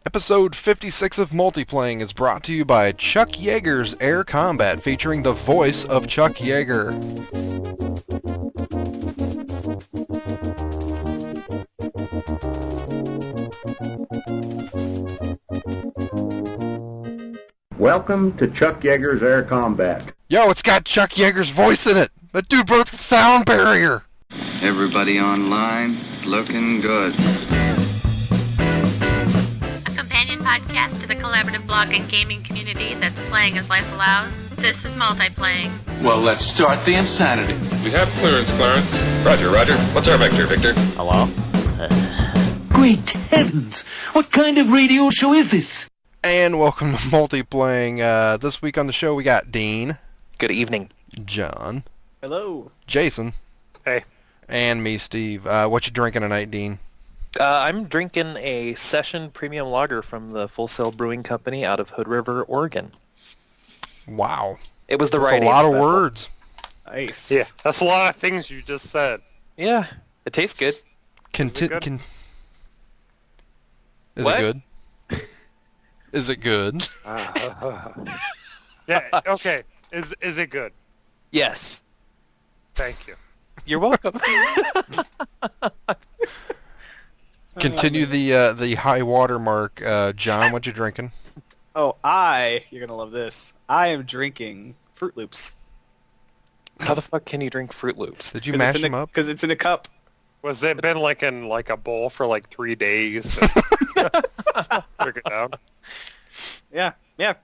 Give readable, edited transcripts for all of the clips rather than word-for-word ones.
Episode 56 of Multiplaying is brought to you by Chuck Yeager's Air Combat, featuring the voice of Chuck Yeager. Welcome to Chuck Yeager's Air Combat. Yo, it's got Chuck Yeager's voice in it! That dude broke the sound barrier! Everybody online, looking good. A companion podcast to the collaborative blog and gaming community that's playing as life allows. This is Multiplaying. Well, let's start the insanity. We have clearance, Clarence. Roger. What's our vector, Victor? Hello? Great heavens! What kind of radio show is this? And welcome to Multiplaying. This week on the show we got Dean. Good evening. John. Hello. Jason. Hey. And me, Steve. What you drinking tonight, Dean? I'm drinking a Session Premium Lager from the Full Sail Brewing Company out of Hood River, Oregon. Wow. It was the That's right a lot of special. words. Nice. Yeah, that's a lot of things you just said. Yeah, it tastes good. Is What? it good? Is it good? Yeah, okay. Is it good? Yes. Thank you. You're welcome. Continue the high water mark. John, what you drinking? Oh, you're gonna love this. I am drinking Fruit Loops. How the fuck can you drink Fruit Loops? Did you mash them up? Because it's in a cup. Was it been like in like a bowl for like 3 days? Drink it down. Yeah,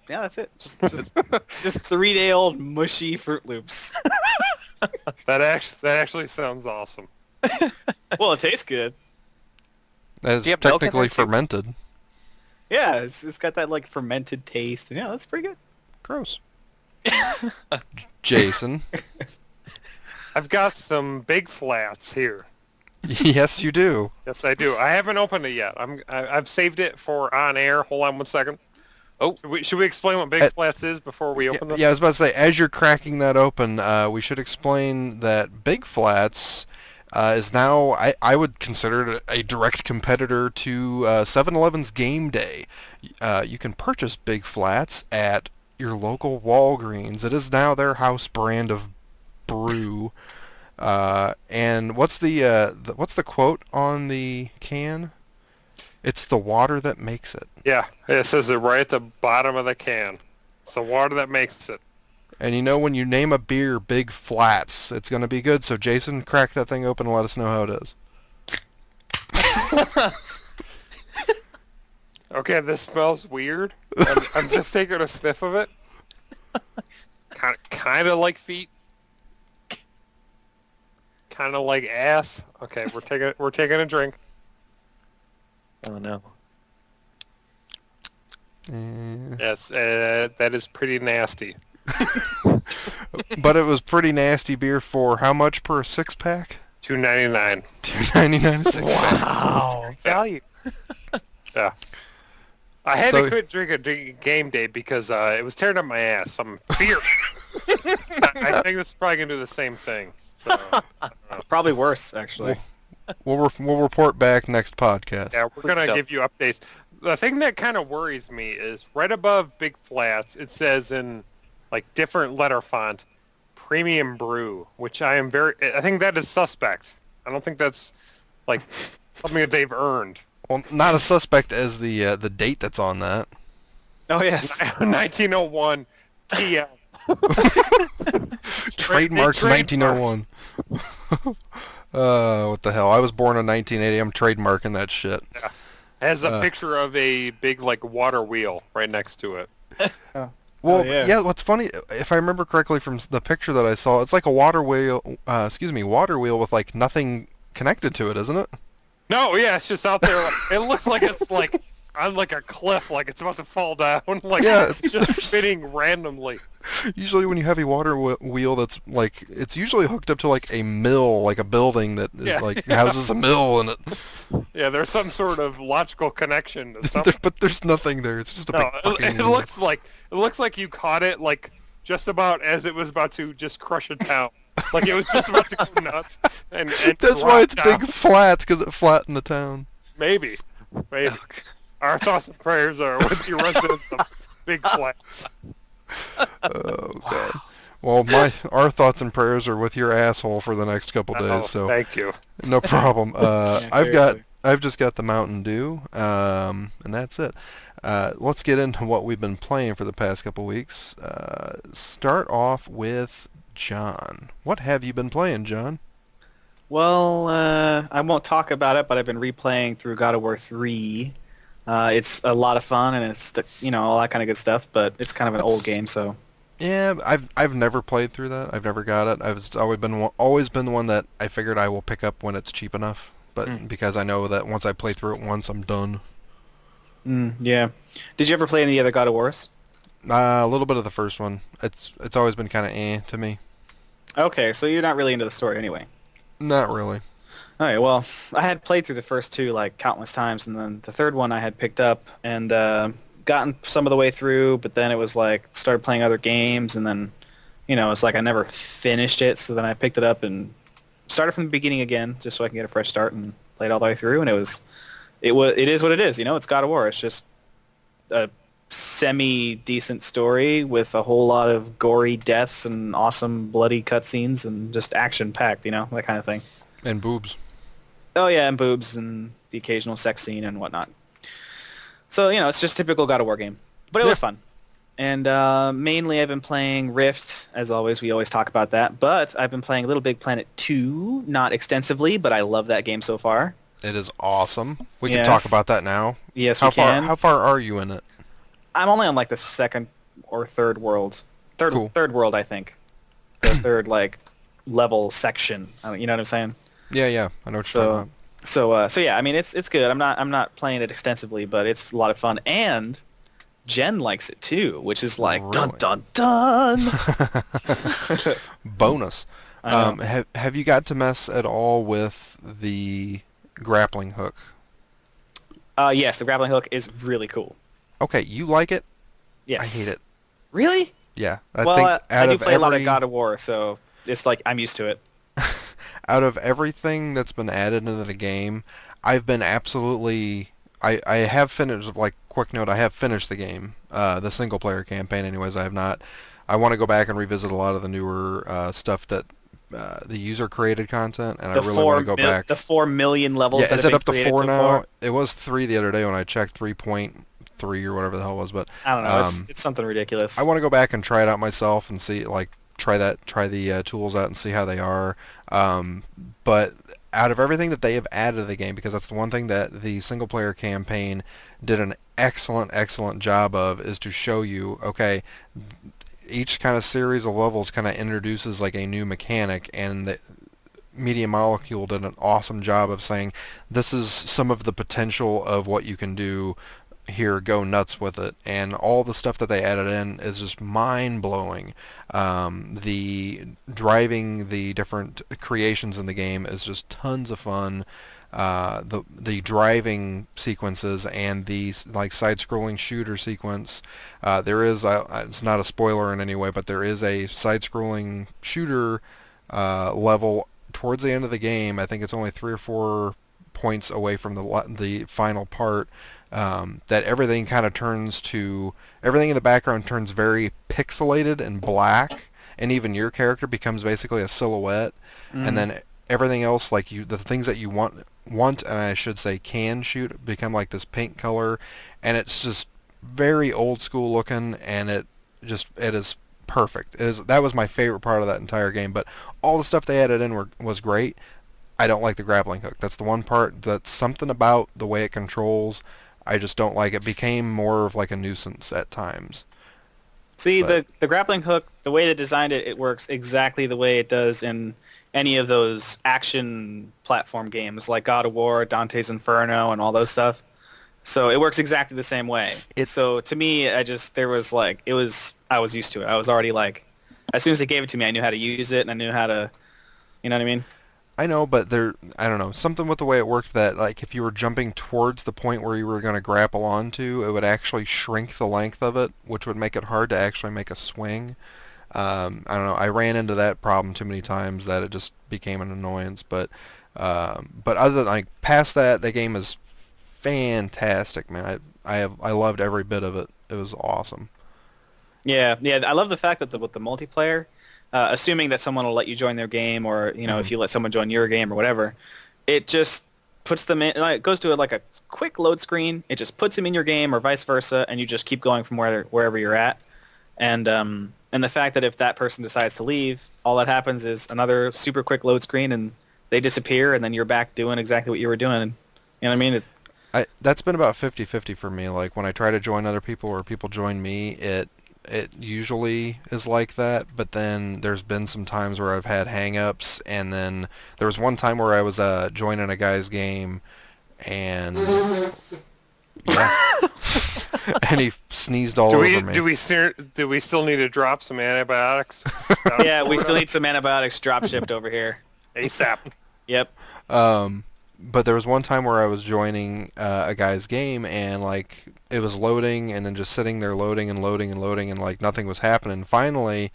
that's it. Just 3-day-old mushy Fruit Loops. That actually sounds awesome. Well, it tastes good. That is Do you have milk in technically there, too? fermented. Yeah, it's got that like fermented taste. Yeah, that's pretty good. Gross. Jason. I've got some big flats here. Yes, you do. Yes, I do. I haven't opened it yet. I've saved it for on air. Hold on 1 second. Oh, should we explain what Big Flats is before we open this? Yeah, I was about to say, as you're cracking that open, we should explain that Big Flats is now, I would consider it a direct competitor to 7-Eleven's Game Day. You can purchase Big Flats at your local Walgreens. It is now their house brand of brew. And what's the quote on the can? It's the water that makes it. Yeah, it says it right at the bottom of the can. It's the water that makes it. And you know, when you name a beer Big Flats, it's going to be good. So Jason, crack that thing open and let us know how it is. Okay, this smells weird. I'm just taking a sniff of it. Kind of like feet. Kind of like ass. Okay, we're taking a drink. Oh no. Yes, that is pretty nasty. But it was pretty nasty beer for how much per 6-pack? $2.99. $2.99 a 6-pack. Wow. Value. Yeah. I had to quit drinking Game Day because it was tearing up my ass. I'm fierce. I think this is probably gonna do the same thing. So Probably worse, actually. We'll report back next podcast. yeah, we're gonna give you updates. The thing that kind of worries me is right above Big Flats, it says in like different letter font, Premium Brew, which I think that is suspect. I don't think that's like something that they've earned. Well, not as suspect as the date that's on that. Oh yes. 1901 TL. Trademarks 1901. What the hell? I was born in 1980. I'm trademarking that shit. Yeah. Has a picture of a big like water wheel right next to it. Well, yeah. What's funny, if I remember correctly from the picture that I saw, it's like a water wheel. Water wheel with like nothing connected to it, isn't it? No, yeah, it's just out there. It looks like it's like on like a cliff, like it's about to fall down. Like it's just spinning randomly. Usually when you have a water wheel that's like, it's usually hooked up to like a mill, like a building that is, like houses a mill in it. Yeah, there's some sort of logical connection to something. But there's nothing there. It's just a big fucking... It looks like you caught it like just about as it was about to just crush a town. Like it was just about to go nuts. And That's why it's down. Big Flats, because it flattened the town. Maybe. Oh, Our thoughts and prayers are with your residents of Big Flats. Oh god. Well, our thoughts and prayers are with your asshole for the next couple days. So thank you. no problem. seriously. I've just got the Mountain Dew, and that's it. Let's get into what we've been playing for the past couple weeks. Start off with John. What have you been playing, John? Well, I won't talk about it, but I've been replaying through God of War 3. It's a lot of fun, and it's all that kind of good stuff. But it's kind of an old game, so. Yeah, I've never played through that. I've never got it. I've always been the one that I figured I will pick up when it's cheap enough. But because I know that once I play through it once, I'm done. Yeah. Did you ever play any other God of Wars? A little bit of the first one. It's always been kind of to me. Okay, so you're not really into the story anyway. Not really. All right, well, I had played through the first two like countless times, and then the third one I had picked up and gotten some of the way through, but then it was like started playing other games, and then it's like I never finished it, so then I picked it up and started from the beginning again just so I can get a fresh start and play it all the way through, and it is what it is. It's God of War. It's just a semi-decent story with a whole lot of gory deaths and awesome bloody cutscenes and just action-packed, that kind of thing. And boobs. Oh yeah, and boobs and the occasional sex scene and whatnot. So, it's just typical God of War game. But it was fun. And mainly I've been playing Rift. As always, we always talk about that. But I've been playing Little Big Planet 2, not extensively, but I love that game so far. It is awesome. We can Yes. talk about that now. Yes, How we can. How far are you in it? I'm only on like the second or third world. Third world, I think. The third level section. You know what I'm saying? Yeah. I know what you're talking about. So yeah, I mean it's good. I'm not playing it extensively, but it's a lot of fun, and Jen likes it too, which is like Really? dun dun dun. Bonus. Have you got to mess at all with the grappling hook? Yes, the grappling hook is really cool. Okay, you like it? Yes. I hate it. Really? Yeah. I do play a lot of God of War, so it's like I'm used to it. Out of everything that's been added into the game, I've been absolutely... I have finished, quick note, I have finished the game. The single-player campaign, anyways, I have not. I want to go back and revisit a lot of the newer stuff that... the user-created content, and I really want to go back. The 4 million levels that is have it been up to created 4 so now? far. It was 3 the other day when I checked, 3.3 or whatever the hell it was, but... I don't know, it's something ridiculous. I want to go back and try it out myself and see, try the tools out and see how they are. But out of everything that they have added to the game, because that's the one thing that the single-player campaign did an excellent job of, is to show you, okay, each kind of series of levels kind of introduces a new mechanic, and the Media Molecule did an awesome job of saying, this is some of the potential of what you can do here, go nuts with it. And all the stuff that they added in is just mind-blowing. The driving the different creations in the game is just tons of fun. The driving sequences and the side-scrolling shooter sequence, there is it's not a spoiler in any way, but there is a side-scrolling shooter level towards the end of the game. I think it's only 3 or 4 points away from the final part, that everything kind of everything in the background turns very pixelated and black, and even your character becomes basically a silhouette, and then everything else, the things that you want, and I should say can shoot, become this pink color, and it's just very old school looking, and it is perfect. That was my favorite part of that entire game, but all the stuff they added in was great. I don't like the grappling hook. That's the one part that's something about the way it controls. I just don't like it. Became more of a nuisance at times. See, the grappling hook, the way they designed it, it works exactly the way it does in any of those action platform games like God of War, Dante's Inferno, and all those stuff. So it works exactly the same way. So to me, I was used to it. I was already as soon as they gave it to me, I knew how to use it, and I knew how to, you know what I mean? I know, but I don't know, something with the way it worked that, if you were jumping towards the point where you were going to grapple onto, it would actually shrink the length of it, which would make it hard to actually make a swing. I don't know, I ran into that problem too many times that it just became an annoyance, but other than, past that, the game is fantastic, man. I loved every bit of it. It was awesome. Yeah, yeah. I love the fact that with the multiplayer, assuming that someone will let you join their game, or if you let someone join your game or whatever, it just puts them in. It goes to like a quick load screen. It just puts them in your game, or vice versa, and you just keep going from wherever you're at. And the fact that if that person decides to leave, all that happens is another super quick load screen, and they disappear, and then you're back doing exactly what you were doing. You know what I mean? That's been about 50-50 for me. Like when I try to join other people or people join me, it usually is like that, but then there's been some times where I've had hang-ups, and then there was one time where I was joining a guy's game, and yeah, and he sneezed all over me. Do we still need to drop some antibiotics? Yeah, we still need some antibiotics drop shipped over here. ASAP. Yep. But there was one time where I was joining a guy's game, and like it was loading and then just sitting there loading and loading and loading, and like nothing was happening. Finally,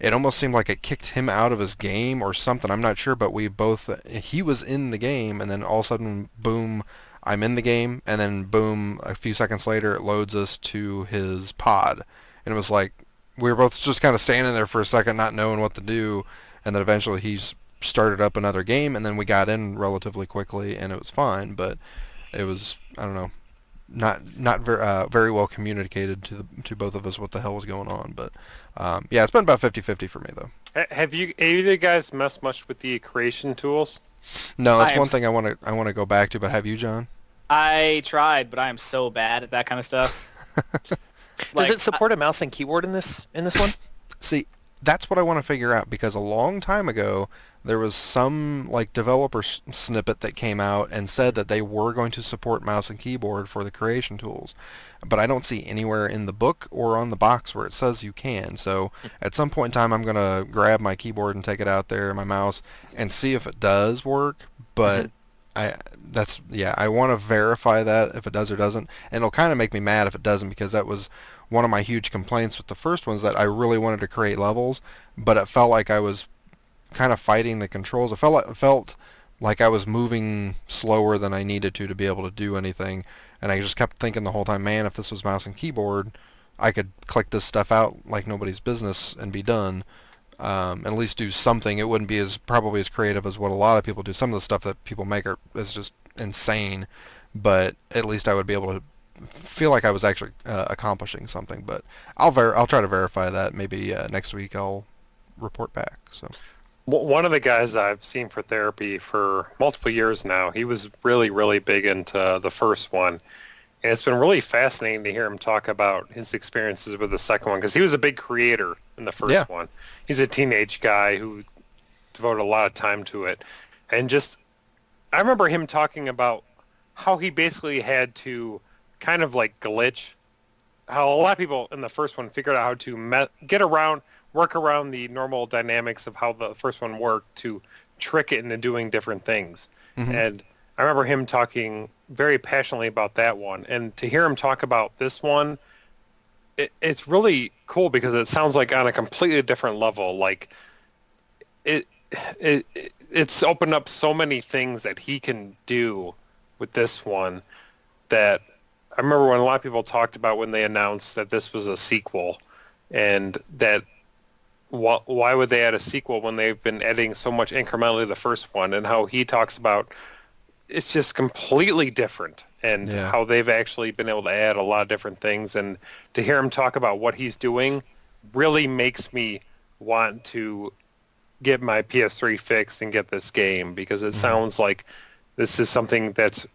it almost seemed like it kicked him out of his game or something. I'm not sure, but he was in the game, and then all of a sudden, boom, I'm in the game, and then boom, a few seconds later, it loads us to his pod. And it was like we were both just kind of standing there for a second, not knowing what to do, and then eventually he's started up another game, and then we got in relatively quickly, and it was fine. But it was, I don't know, not very well communicated to both of us what the hell was going on. But yeah, it's been about 50-50 for me though. Have you guys messed much with the creation tools? No, that's one thing I want to go back to. But have you, John? I tried, but I am so bad at that kind of stuff. Does it support a mouse and keyboard in this one? See, that's what I want to figure out, because a long time ago there was some like developer snippet that came out and said that they were going to support mouse and keyboard for the creation tools, but I don't see anywhere in the book or on the box where it says you can. So at some point in time I'm going to grab my keyboard and take it out there, my mouse, and see if it does work. But I want to verify that if it does or doesn't, and it'll kind of make me mad if it doesn't, because that was one of my huge complaints with the first ones, that I really wanted to create levels, but it felt like I was kind of fighting the controls. It felt like I was moving slower than I needed to be able to do anything, and I just kept thinking the whole time, man, if this was mouse and keyboard, I could click this stuff out like nobody's business and be done. And at least do something. It wouldn't be probably as creative as what a lot of people do. Some of the stuff that people make is just insane, but at least I would be able to feel like I was actually accomplishing something. But I'll try to verify that. Maybe next week I'll report back. So one of the guys I've seen for therapy for multiple years now, he was really, really big into the first one. And it's been really fascinating to hear him talk about his experiences with the second one, because he was a big creator in the first one. He's a teenage guy who devoted a lot of time to it. And I remember him talking about how he basically had to kind of like glitch, how a lot of people in the first one figured out how to work around the normal dynamics of how the first one worked to trick it into doing different things. And I remember him talking very passionately about that one. And to hear him talk about this one, it's really cool, because it sounds like on a completely different level. Like it's opened up so many things that he can do with this one, that I remember when a lot of people talked about when they announced that this was a sequel, and that why would they add a sequel when they've been adding so much incrementally to the first one, and how he talks about it's just completely different, and how they've actually been able to add a lot of different things. And to hear him talk about what he's doing really makes me want to get my PS3 fixed and get this game, because it sounds like this is something that's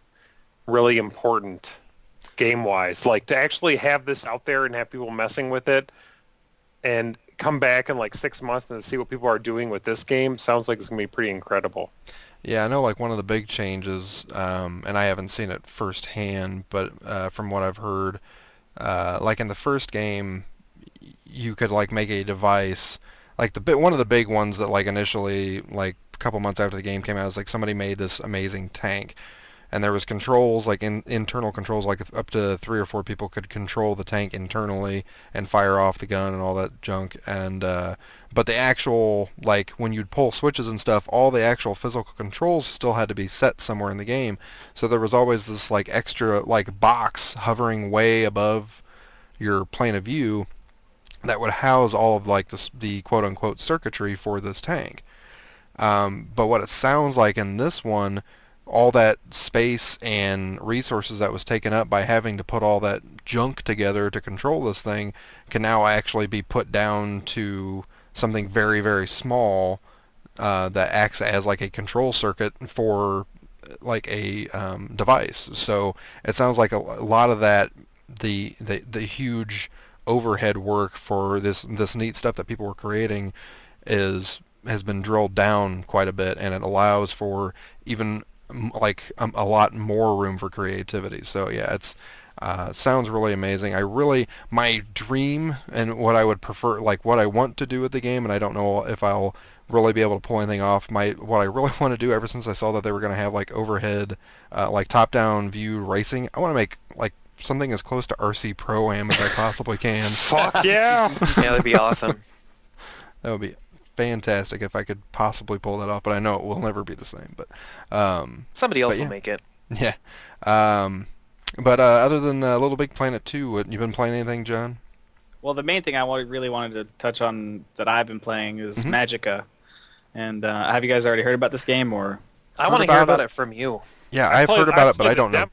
really important game-wise. Like, to actually have this out there and have people messing with it and come back in like 6 months and see what people are doing with this game sounds like it's going to be pretty incredible. Yeah, I know like one of the big changes, and I haven't seen it firsthand, but from what I've heard, like in the first game, you could like make a device, like one of the big ones that like initially, like a couple months after the game came out, was like somebody made this amazing tank, and there was controls like internal controls, like up to 3 or 4 people could control the tank internally and fire off the gun and all that junk. And but the actual, like when you'd pull switches and stuff, all the actual physical controls still had to be set somewhere in the game. So there was always this like extra like box hovering way above your plane of view that would house all of like the quote unquote circuitry for this tank. But what it sounds like in this one, all that space and resources that was taken up by having to put all that junk together to control this thing can now actually be put down to something very, very small that acts as like a control circuit for like a device. So it sounds like a lot of that, the huge overhead work for this neat stuff that people were creating has been drilled down quite a bit, and it allows for even like a lot more room for creativity. So yeah, it's sounds really amazing. My dream and what I would prefer, like what I want to do with the game, and I don't know if I'll really be able to pull anything off. What I really want to do, ever since I saw that they were going to have like overhead, like top-down view racing, I want to make like something as close to RC Pro-Am as I possibly can. Fuck yeah! Yeah, that'd be awesome. That would be fantastic if I could possibly pull that off, but I know it will never be the same. But Somebody else yeah. will make it. Yeah. But other than Little Big Planet 2, you been playing anything, John? Well, the main thing I really wanted to touch on that I've been playing is Magicka. And have you guys already heard about this game, or? I want to hear about it from you. Yeah, I've heard about it, but I don't know.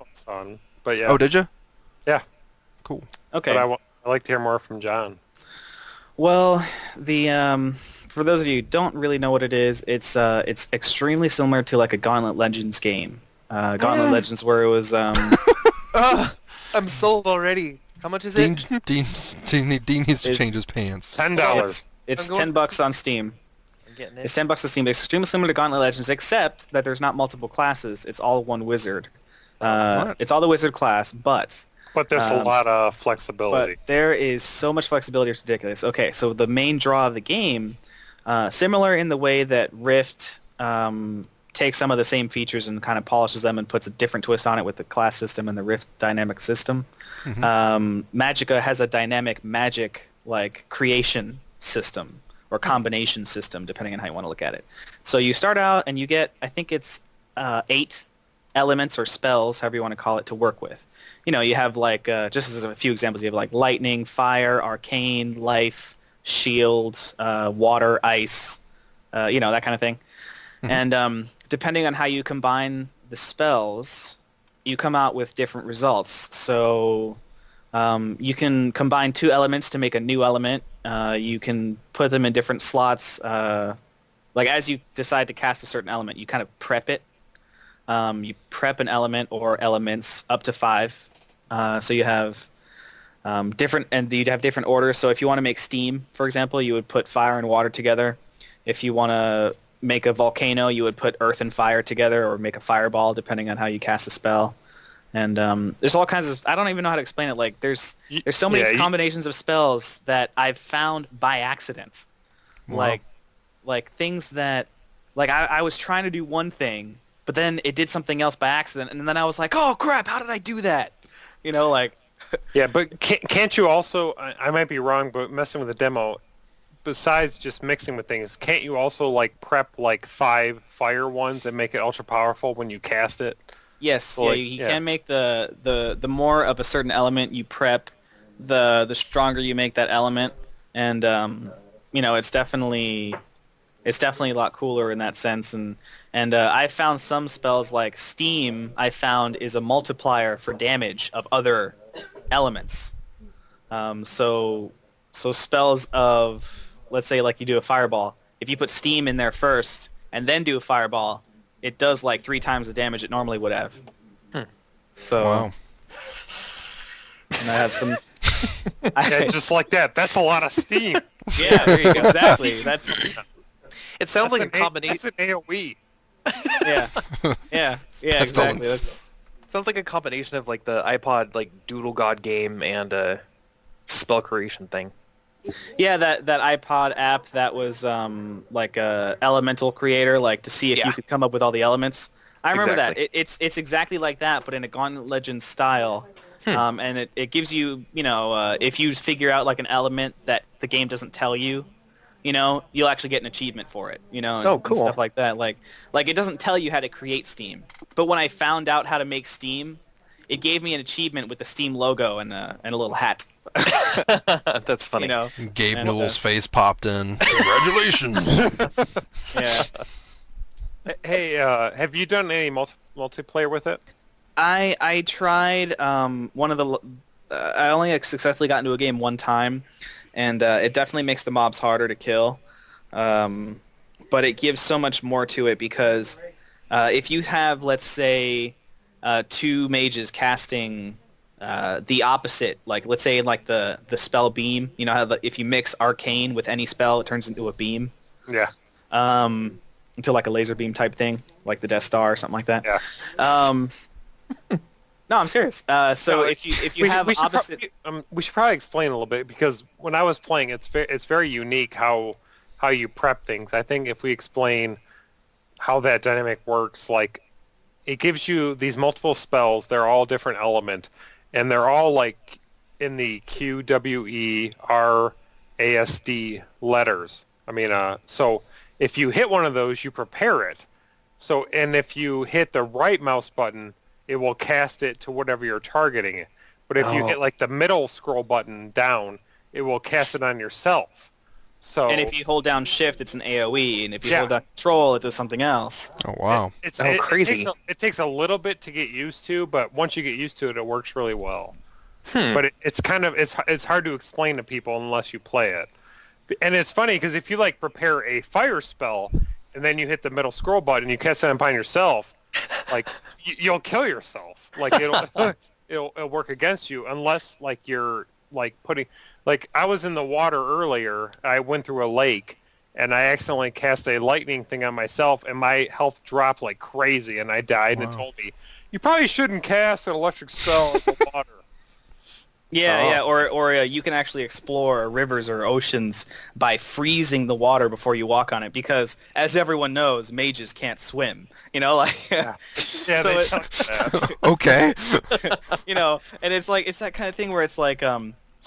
But yeah. Oh, did you? Yeah. Cool. Okay. But I'd like to hear more from John. Well, the for those of you who don't really know what it is, it's extremely similar to like a Gauntlet Legends game. Gauntlet Legends, where it was. I'm sold already. How much is it? Dean needs to change his pants. $10. It's $10 on Steam. I'm getting It's it. $10 on Steam. It's extremely similar to Gauntlet Legends, except that there's not multiple classes. It's all one wizard. It's all the wizard class, but There's a lot of flexibility. But there is so much flexibility, it's ridiculous. Okay, so the main draw of the game, similar in the way that Rift takes some of the same features and kind of polishes them and puts a different twist on it with the class system and the Rift dynamic system. Magicka has a dynamic magic like creation system or combination system, depending on how you want to look at it. So you start out and you get, I think it's 8 elements or spells, however you want to call it, to work with. You know, you have like, just as a few examples, you have like lightning, fire, arcane, life, shield, water, ice, that kind of thing. And depending on how you combine the spells, you come out with different results. So you can combine 2 elements to make a new element. You can put them in different slots. Like as you decide to cast a certain element, you kind of prep it. You prep an element or elements up to 5. So you have different, and you'd have different orders. So if you want to make steam, for example, you would put fire and water together. If you want to make a volcano, you would put earth and fire together, or make a fireball, depending on how you cast a spell. And there's all kinds of, I don't even know how to explain it. Like there's so many combinations of spells that I've found by accident. Wow. Like things that, like I was trying to do one thing, but then it did something else by accident, and then I was like, oh crap, how did I do that? Yeah, but can't you also, I might be wrong, but messing with the demo, besides just mixing with things, can't you also like prep like 5 fire ones and make it ultra powerful when you cast it? Yes, So, you can make the more of a certain element you prep, the stronger you make that element, and it's definitely a lot cooler in that sense. And I found some spells like Steam, I found is a multiplier for damage of other elements. So spells of, let's say like you do a fireball, if you put Steam in there first and then do a fireball, it does like 3 times the damage it normally would have. So, Wow. And I have some... Yeah, just like that. That's a lot of steam. Yeah, there you go. Exactly. It sounds like a combination. That's an AoE. Yeah, exactly. Sounds like a combination of like the iPod like Doodle God game and spell creation thing. Yeah, that iPod app that was like a elemental creator, like to see if you could come up with all the elements. I remember Exactly. that. It's exactly like that, but in a Gauntlet Legends style. And it gives you, if you figure out like an element that the game doesn't tell you, you'll actually get an achievement for it, Oh, cool. and stuff like that. Like it doesn't tell you how to create Steam, but when I found out how to make Steam, it gave me an achievement with the Steam logo and a little hat. That's funny. Gabe Newell's face popped in. Congratulations. Yeah. Hey, have you done any multiplayer with it? I tried one of the. I only successfully got into a game one time, and it definitely makes the mobs harder to kill. But it gives so much more to it because if you have, let's say, two mages casting the opposite, like let's say like the spell beam, how if you mix arcane with any spell, it turns into a beam. Yeah. Into like a laser beam type thing, like the Death Star or something like that. Yeah. No, I'm serious. So if you have opposite, we should probably explain a little bit because when I was playing, it's very unique how you prep things. I think if we explain how that dynamic works, like it gives you these multiple spells. They're all different element, and they're all like in the Q, W, E, R, A, S, D letters. I mean, so if you hit one of those, you prepare it. So, and if you hit the right mouse button, it will cast it to whatever you're targeting. But if you hit like the middle scroll button down, it will cast it on yourself. So, and if you hold down Shift, it's an AoE, and if you hold down Control, it does something else. Oh wow! It's crazy. It takes a little bit to get used to, but once you get used to it, it works really well. But it's kind of it's hard to explain to people unless you play it. And it's funny because if you like prepare a fire spell and then you hit the middle scroll button, you cast it upon yourself, like you'll kill yourself. Like it'll work against you unless like you're like putting like I was in the water earlier. I went through a lake and I accidentally cast a lightning thing on myself and my health dropped like crazy and I died. And it told me you probably shouldn't cast an electric spell in the water. Yeah, or you can actually explore rivers or oceans by freezing the water before you walk on it because, as everyone knows, mages can't swim. Okay. And it's that kind of thing where it's like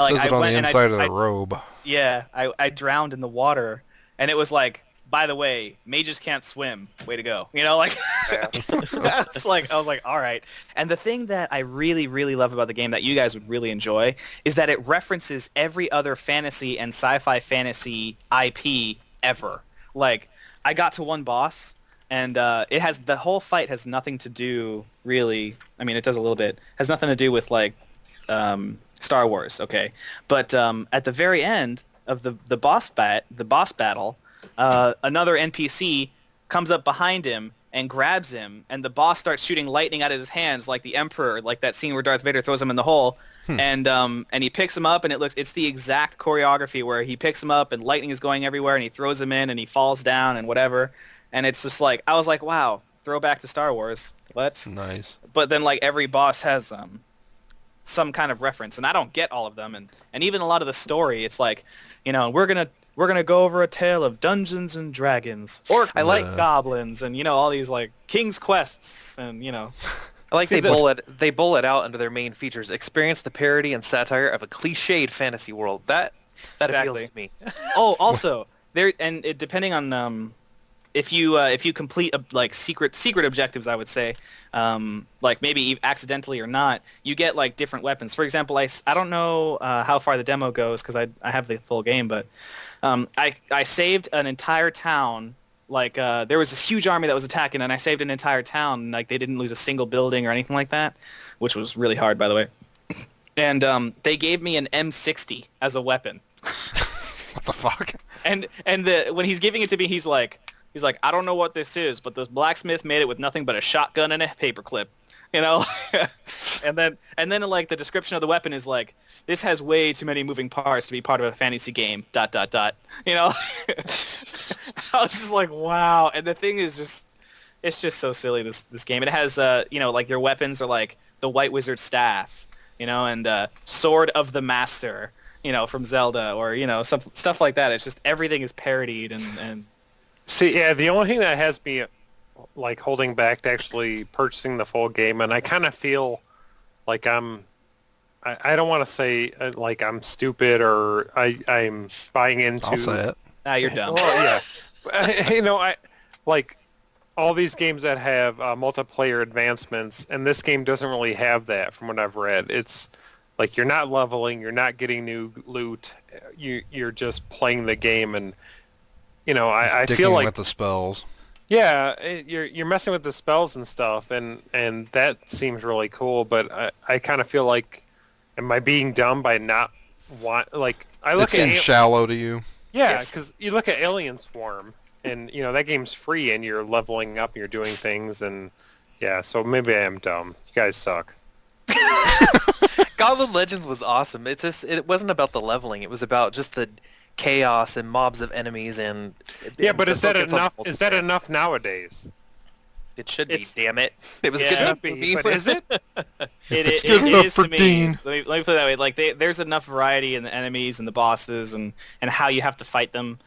Says it on the inside of the robe. Yeah, I drowned in the water, and it was like, by the way, mages can't swim. Way to go. I was like, all right. And the thing that I really, really love about the game that you guys would really enjoy is that it references every other fantasy and sci-fi fantasy IP ever. Like, I got to one boss, and the whole fight has nothing to do, really. I mean, it does a little bit. Has nothing to do with, like, Star Wars, okay? But at the very end of the boss battle, another NPC comes up behind him and grabs him, and the boss starts shooting lightning out of his hands like the Emperor, like that scene where Darth Vader throws him in the hole. And he picks him up, and it's the exact choreography where he picks him up and lightning is going everywhere, and he throws him in, and he falls down and whatever. And it's just like, I was like, wow, throwback to Star Wars. What? Nice. But then like every boss has some kind of reference, and I don't get all of them, and even a lot of the story, it's like, we're gonna go over a tale of Dungeons and Dragons, orcs, I like goblins, and all these like King's Quests, and I like they bullet out under their main features. Experience the parody and satire of a cliched fantasy world. That appeals to me. Oh, also depending on if you complete like secret objectives, I would say, like maybe accidentally or not, you get like different weapons. For example, I don't know how far the demo goes because I have the full game, but I saved an entire town. Like there was this huge army that was attacking, and I saved an entire town. And, like they didn't lose a single building or anything like that, which was really hard, by the way. And they gave me an M60 as a weapon. What the fuck? And when he's giving it to me, he's like, I don't know what this is, but this blacksmith made it with nothing but a shotgun and a paperclip, and then like the description of the weapon is like, this has way too many moving parts to be part of a fantasy game. ... I was just like, wow. And the thing is just, it's just so silly. This game. It has like your weapons are like the White Wizard staff, and Sword of the Master, from Zelda, or some stuff like that. It's just everything is parodied and. See, yeah, the only thing that has me like holding back to actually purchasing the full game, and I kind of feel like I don't want to say like I'm stupid or I'm buying into. I'll say it. Nah, you're dumb. Well, yeah. I like all these games that have multiplayer advancements, and this game doesn't really have that from what I've read. It's like you're not leveling, you're not getting new loot, you're just playing the game, and I feel like with the spells. Yeah, you're messing with the spells and stuff, and that seems really cool. But I kind of feel like, am I being dumb by not I look It seems shallow to you. Yeah, because you look at Alien Swarm, and that game's free, and you're leveling up, and you're doing things, and yeah. So maybe I am dumb. You guys suck. Goblin Legends was awesome. It wasn't about the leveling. It was about just the chaos and mobs of enemies and but is that enough? Is that enough nowadays? It should be. Damn it! It was good Should enough for be, me. but is it? It good enough is for to me. Dean. Let me put it that way. Like there's enough variety in the enemies and the bosses and how you have to fight them.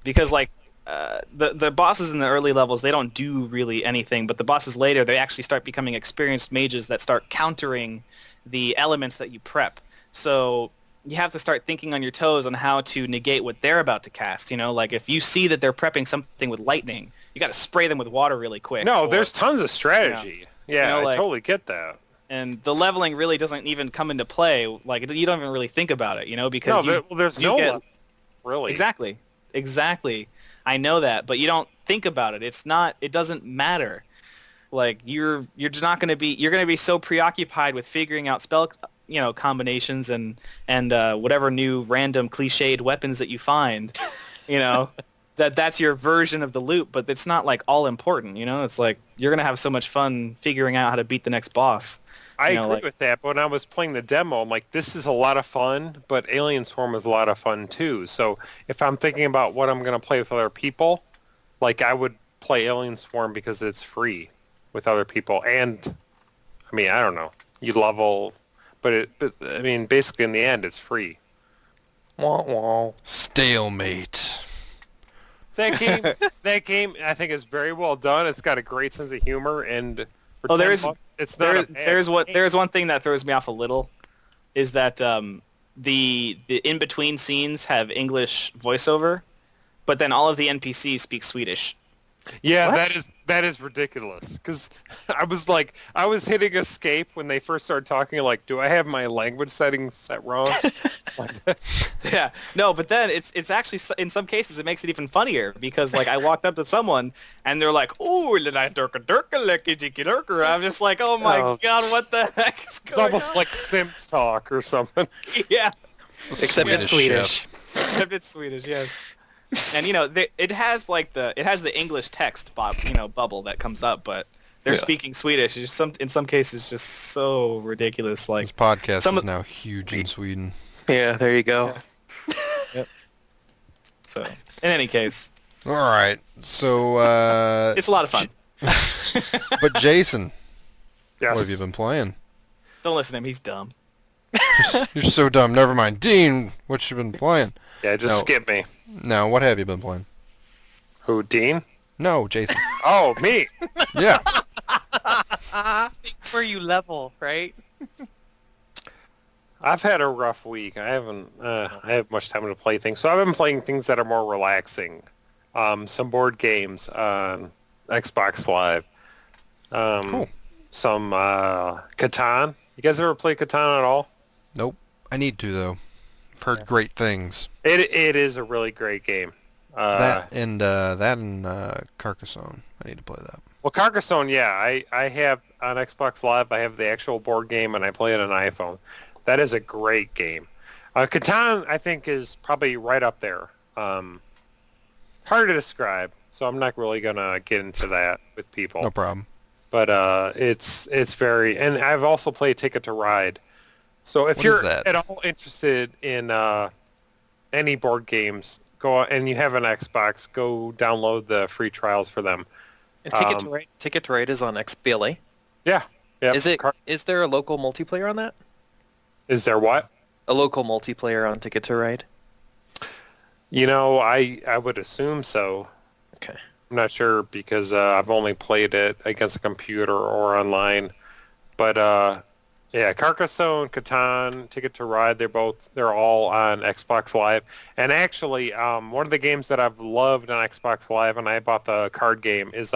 Because like the bosses in the early levels, they don't do really anything, but the bosses later, they actually start becoming experienced mages that start countering the elements that you prep. So you have to start thinking on your toes on how to negate what they're about to cast. Like if you see that they're prepping something with lightning, you got to spray them with water really quick. No, there's tons of strategy. Yeah, I like, totally get that. And the leveling really doesn't even come into play. Like you don't even really think about it, because there's no level, really. Exactly. I know that, but you don't think about it. It doesn't matter. Like you're not going to be. You're going to be so preoccupied with figuring out spell, combinations and whatever new random cliched weapons that you find, that's your version of the loop. But it's not like all important. It's like you're going to have so much fun figuring out how to beat the next boss. I agree with that, but when I was playing the demo, I'm like, this is a lot of fun, but Alien Swarm is a lot of fun too. So if I'm thinking about what I'm going to play with other people, like I would play Alien Swarm because it's free with other people. And, I don't know. You level, but basically in the end, it's free. Wah, wah. Stalemate. That game, I think, is very well done. It's got a great sense of humor, and for $10, it's not a bad game. There's one thing that throws me off a little, is that the in between scenes have English voiceover, but then all of the NPCs speak Swedish. Yeah, that is ridiculous. Because I was hitting escape when they first started talking. Like, do I have my language settings set wrong? Yeah, no, but then it's actually in some cases it makes it even funnier because like I walked up to someone and they're like, "Oh, I'm just like, "Oh my god, what the heck is It's going almost on?" like Sims talk or something. Yeah, Except it's Swedish. except it's Swedish, yes. And it has the English text bubble that comes up, but they're speaking Swedish. It's in some cases just so ridiculous. Like This podcast is now huge in Sweden. Yeah, there you go. Yeah. Yep. So, in any case, All right, so it's a lot of fun. but Jason, Yes. what have you been playing? Don't listen to him; he's dumb. You're so dumb. Never mind. Dean, what you been playing? Yeah, just skip me. No, what have you been playing? Who, Dean? No, Jason. Oh, me. Yeah. Where you level, right? I've had a rough week. I have much time to play things. So I've been playing things that are more relaxing. Some board games on Xbox Live. Cool. Some Catan. You guys ever play Catan at all? Nope. I need to though. I've heard great things. It is a really great game. that and Carcassonne. I need to play that. Well, Carcassonne, yeah. I have on Xbox Live. I have the actual board game, and I play it on iPhone. That is a great game. Catan, I think, is probably right up there. Hard to describe, so I'm not really gonna get into that with people. No problem. But it's very, and I've also played Ticket to Ride. So if What you're is that? at all interested in any board games, go and you have an Xbox, go download the free trials for them. And Ticket to Ride is on XBLA. Yeah. Yep. Is there a local multiplayer on that? Is there what? A local multiplayer on Ticket to Ride? I would assume so. Okay. I'm not sure because I've only played it against a computer or online. But yeah, Carcassonne, Catan, Ticket to Ride, they're all on Xbox Live. And actually, one of the games that I've loved on Xbox Live, and I bought the card game, is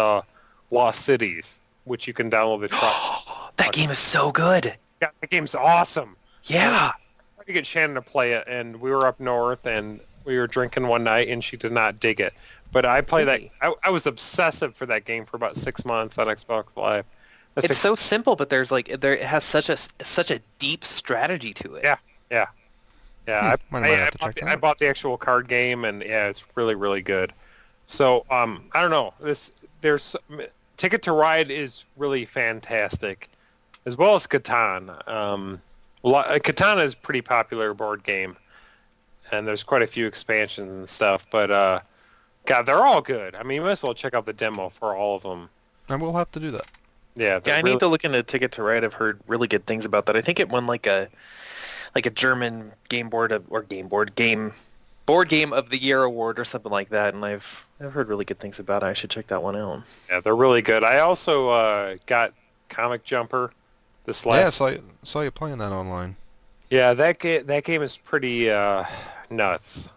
Lost Cities, which you can download the trial. That game is so good. Yeah, that game's awesome. Yeah. I tried to get Shannon to play it, and we were up north, and we were drinking one night, and she did not dig it. But I played Really? that. I was obsessive for that game for about 6 months on Xbox Live. It's so simple, but it has such a deep strategy to it. Yeah, yeah, yeah. Might have to check that I out. bought the actual card game, and yeah, it's really, really good. So I don't know. There's Ticket to Ride is really fantastic, as well as Catan. Catan is a pretty popular board game, and there's quite a few expansions and stuff. But God, they're all good. I mean, you might as well check out the demo for all of them. And we'll have to do that. Yeah, Yeah, I need to look into Ticket to Ride. I've heard really good things about that. I think it won like a German board game of the year award or something like that, and I've heard really good things about it. I should check that one out. Yeah, they're really good. I also got Comic Jumper this last. Yeah, saw you playing that online. Yeah, that game is pretty nuts,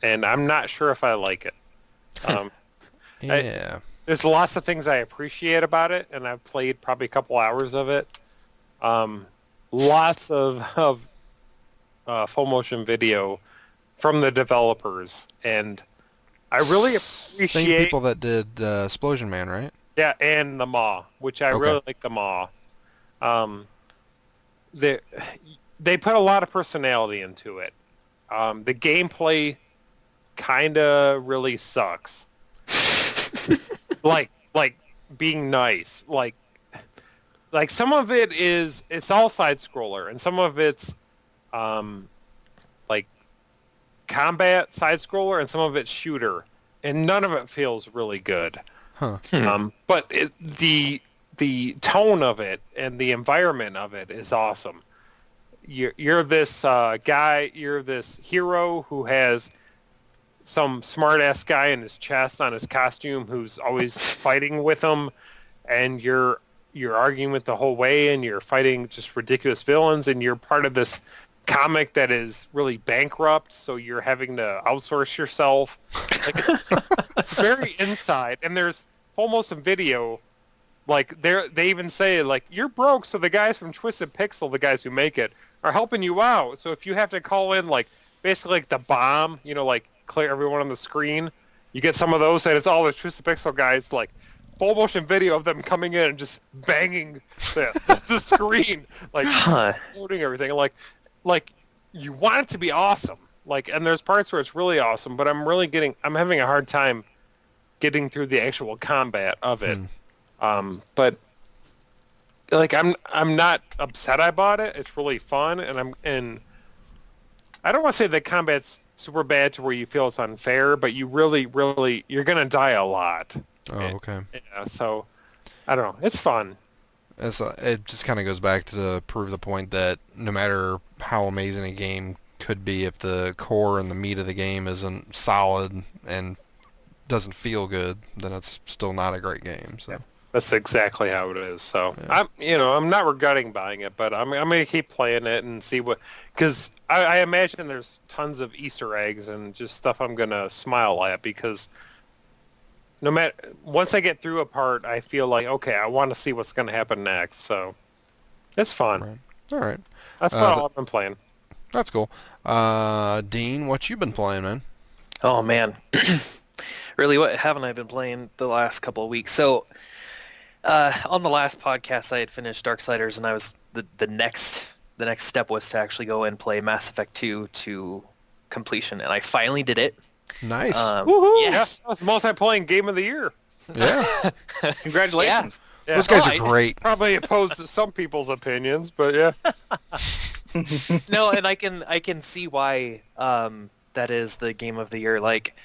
and I'm not sure if I like it. Yeah. There's lots of things I appreciate about it, and I've played probably a couple hours of it. Lots of full motion video from the developers, and I really Same appreciate. people that did Explosion Man, right? Yeah, and the Maw, which I really like the Maw. They put a lot of personality into it. The gameplay kind of really sucks. like being nice. Like some of it's all side scroller, and some of it's like combat side scroller, and some of it's shooter, and none of it feels really good. Huh. But the tone of it and the environment of it is awesome. You're this guy, you're this hero who has some smart-ass guy in his chest on his costume who's always fighting with him, and you're arguing with the whole way, and you're fighting just ridiculous villains, and you're part of this comic that is really bankrupt, so you're having to outsource yourself. Like it's very inside, and there's full motion video. Like they even say like you're broke, so the guys from Twisted Pixel, the guys who make it, are helping you out. So if you have to call in like basically like the bomb, like clear everyone on the screen, you get some of those, and it's all the Twisted Pixel guys like full motion video of them coming in and just banging the screen, like exploding everything. Like you want it to be awesome. Like, and there's parts where it's really awesome, but I'm having a hard time getting through the actual combat of it. But like I'm not upset I bought it. It's really fun, and I don't want to say the combat's super bad to where you feel it's unfair, but you really you're gonna die a lot. Oh, okay. Yeah, so I don't know. It's fun. It just kind of goes back to prove the point that no matter how amazing a game could be, if the core and the meat of the game isn't solid and doesn't feel good, then it's still not a great game. So. Yeah. That's exactly how it is. So I'm not regretting buying it, but I'm gonna keep playing it and see because I imagine there's tons of Easter eggs and just stuff I'm gonna smile at, because no matter once I get through a part, I feel like okay, I want to see what's gonna happen next. So it's fun. Right. All right. That's about all I've been playing. That's cool. Dean, what you been playing, man? Oh man, really, what haven't I been playing the last couple of weeks? So. On the last podcast, I had finished Darksiders, and I was the next step was to actually go and play Mass Effect 2 to completion, and I finally did it. Nice. Woohoo! Yes. Yeah, that's multiplaying game of the year. Yeah. Congratulations. Yeah. Those guys are great. Probably opposed to some people's opinions, but yeah. No, and I can see why that is the game of the year. Like,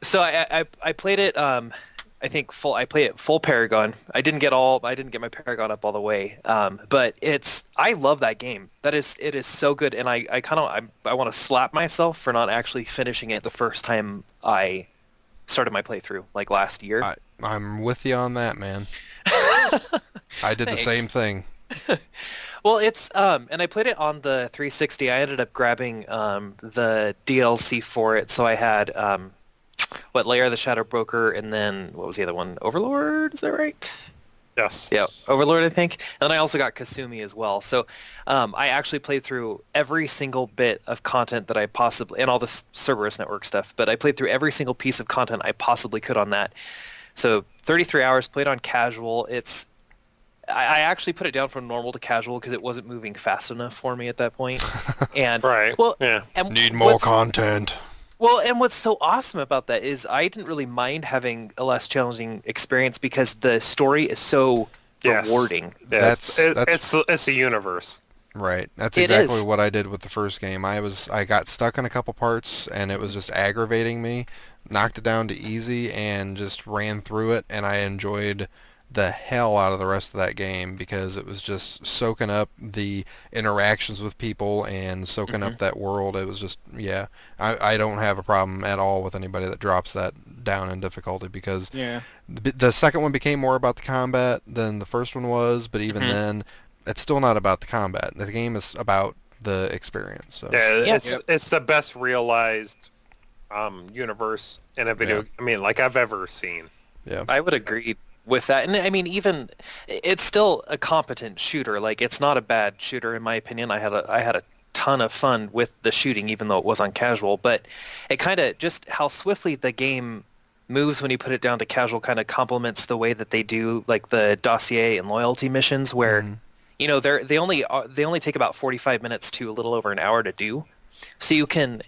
so I played it. I played it full Paragon. I didn't get my Paragon up all the way. But I love that game. It is so good, and I want to slap myself for not actually finishing it the first time I started my playthrough like last year. I'm with you on that, man. I did the same thing. Well, it's and I played it on the 360. I ended up grabbing the DLC for it, so I had Lair of the Shadow Broker, and then what was the other one? Overlord, is that right? Yes. Yeah, Overlord, I think. And then I also got Kasumi as well. So I actually played through every single bit of content that I possibly, and all the Cerberus Network stuff, but I played through every single piece of content I possibly could on that. So 33 hours, played on casual. I actually put it down from normal to casual because it wasn't moving fast enough for me at that point. And Right. well, Yeah. and Need more content. well, and what's so awesome about that is I didn't really mind having a less challenging experience because the story is so rewarding. Yeah, That's it's a universe. right. That's It exactly is. what I did with the first game. I got stuck in a couple parts and it was just aggravating me. Knocked it down to easy and just ran through it, and I enjoyed the hell out of the rest of that game because it was just soaking up the interactions with people and soaking up that world. It was just, yeah, I don't have a problem at all with anybody that drops that down in difficulty because the second one became more about the combat than the first one was, but even then, it's still not about the combat. The game is about the experience. So. Yeah, it's the best realized universe in a video. I mean, like I've ever seen. Yeah, I would agree with that. And I mean, even it's still a competent shooter. Like it's not a bad shooter in my opinion. I had a ton of fun with the shooting, even though it was on casual. But it kind of just how swiftly the game moves when you put it down to casual kind of complements the way that they do like the dossier and loyalty missions, where you know they only take about 45 minutes to a little over an hour to do. So you can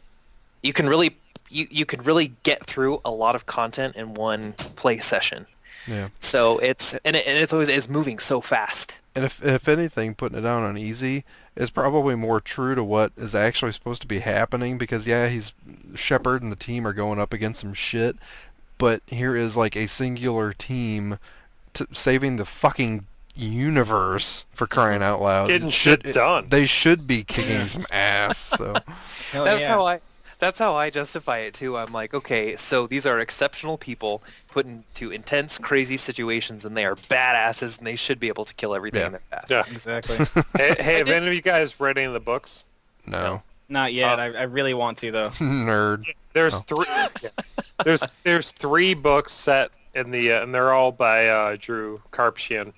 really get through a lot of content in one play session. Yeah. So it's always moving so fast. And if anything, putting it down on easy is probably more true to what is actually supposed to be happening because he's Shepard and the team are going up against some shit, but here is like a singular team saving the fucking universe for crying out loud. Getting shit done. They should be kicking some ass. So That's how I justify it too. I'm like, okay, so these are exceptional people put into intense, crazy situations, and they are badasses, and they should be able to kill everything in their path. Yeah, Exactly. hey, have any of you guys read any of the books? no. Not yet. I really want to though. Nerd. There's there's 3 books set in the and they're all by Drew Karpyshyn,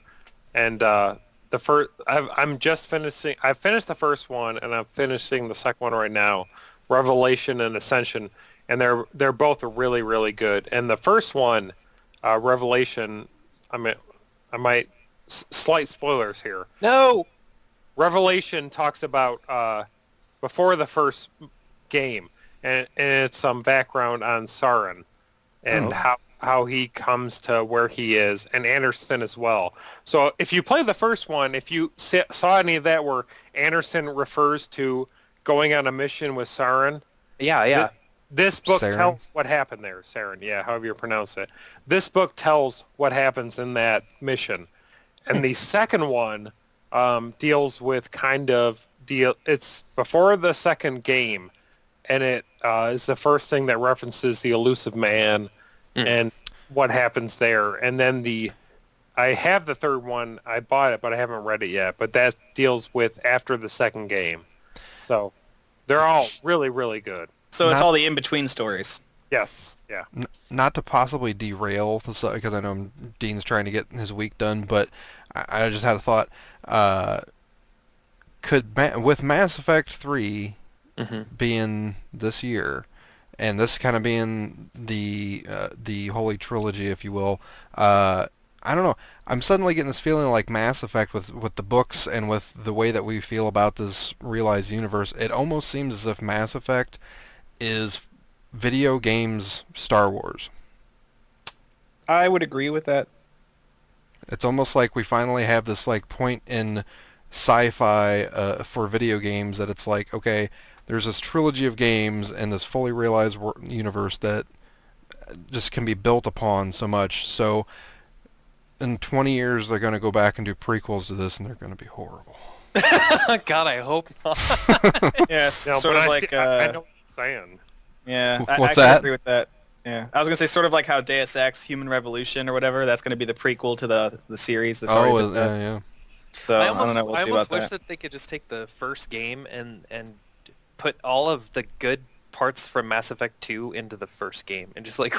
and the first I'm just finishing. I finished the first one, and I'm finishing the second one right now. Revelation and Ascension, and they're both really, really good. And the first one, Revelation, I might slight spoilers here. No. Revelation talks about before the first game, and it's some background on Sauron and how he comes to where he is, and Anderson as well. So if you play the first one, if you saw any of that where Anderson refers to going on a mission with Sauron. Yeah. This book Saren. tells what happened there. Saren, yeah, however you pronounce it. This book tells what happens in that mission. And the second one deals with it's before the second game, and it is the first thing that references the elusive man and what happens there. And then I have the third one. I bought it, but I haven't read it yet. But that deals with after the second game. So they're all really, really good. So it's all the in-between stories. Yes. Yeah. Not to possibly derail, because I know Dean's trying to get his week done, but I just had a thought. With Mass Effect 3 being this year, and this kind of being the holy trilogy, if you will, I don't know. I'm suddenly getting this feeling like Mass Effect with the books and with the way that we feel about this realized universe. It almost seems as if Mass Effect is video games Star Wars. I would agree with that. It's almost like we finally have this like point in sci-fi for video games that it's like, okay, there's this trilogy of games and this fully realized universe that just can be built upon so much. So in 20 years, they're going to go back and do prequels to this, and they're going to be horrible. God, I hope not. Yes, No, sort but of like. I know what you're saying. Yeah, What's I that? agree with that. Yeah, I was gonna say sort of like how Deus Ex: Human Revolution or whatever. That's gonna be the prequel to the series. That's already been done. yeah. So I don't know. We'll see about wish that. that they could just take the first game and put all of the good parts from Mass Effect 2 into the first game and just like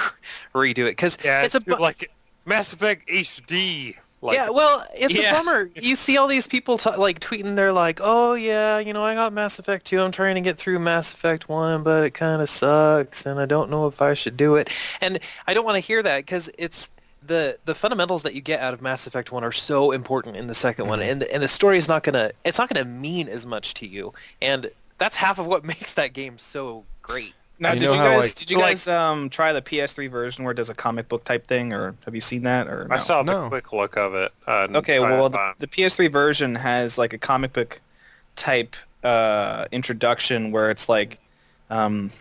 redo it because it's like Mass Effect HD. Like, yeah, well, it's a bummer. You see all these people like tweeting, they're like, "Oh yeah, I got Mass Effect 2. I'm trying to get through Mass Effect 1, but it kind of sucks, and I don't know if I should do it." And I don't want to hear that because it's the fundamentals that you get out of Mass Effect 1 are so important in the second one, and the story is not gonna mean as much to you, and that's half of what makes that game so great. Now, did you guys try the PS3 version where it does a comic book type thing, or have you seen that? Or no? I saw the quick look of it. Okay, well, the PS3 version has like a comic book type introduction where it's like, I'm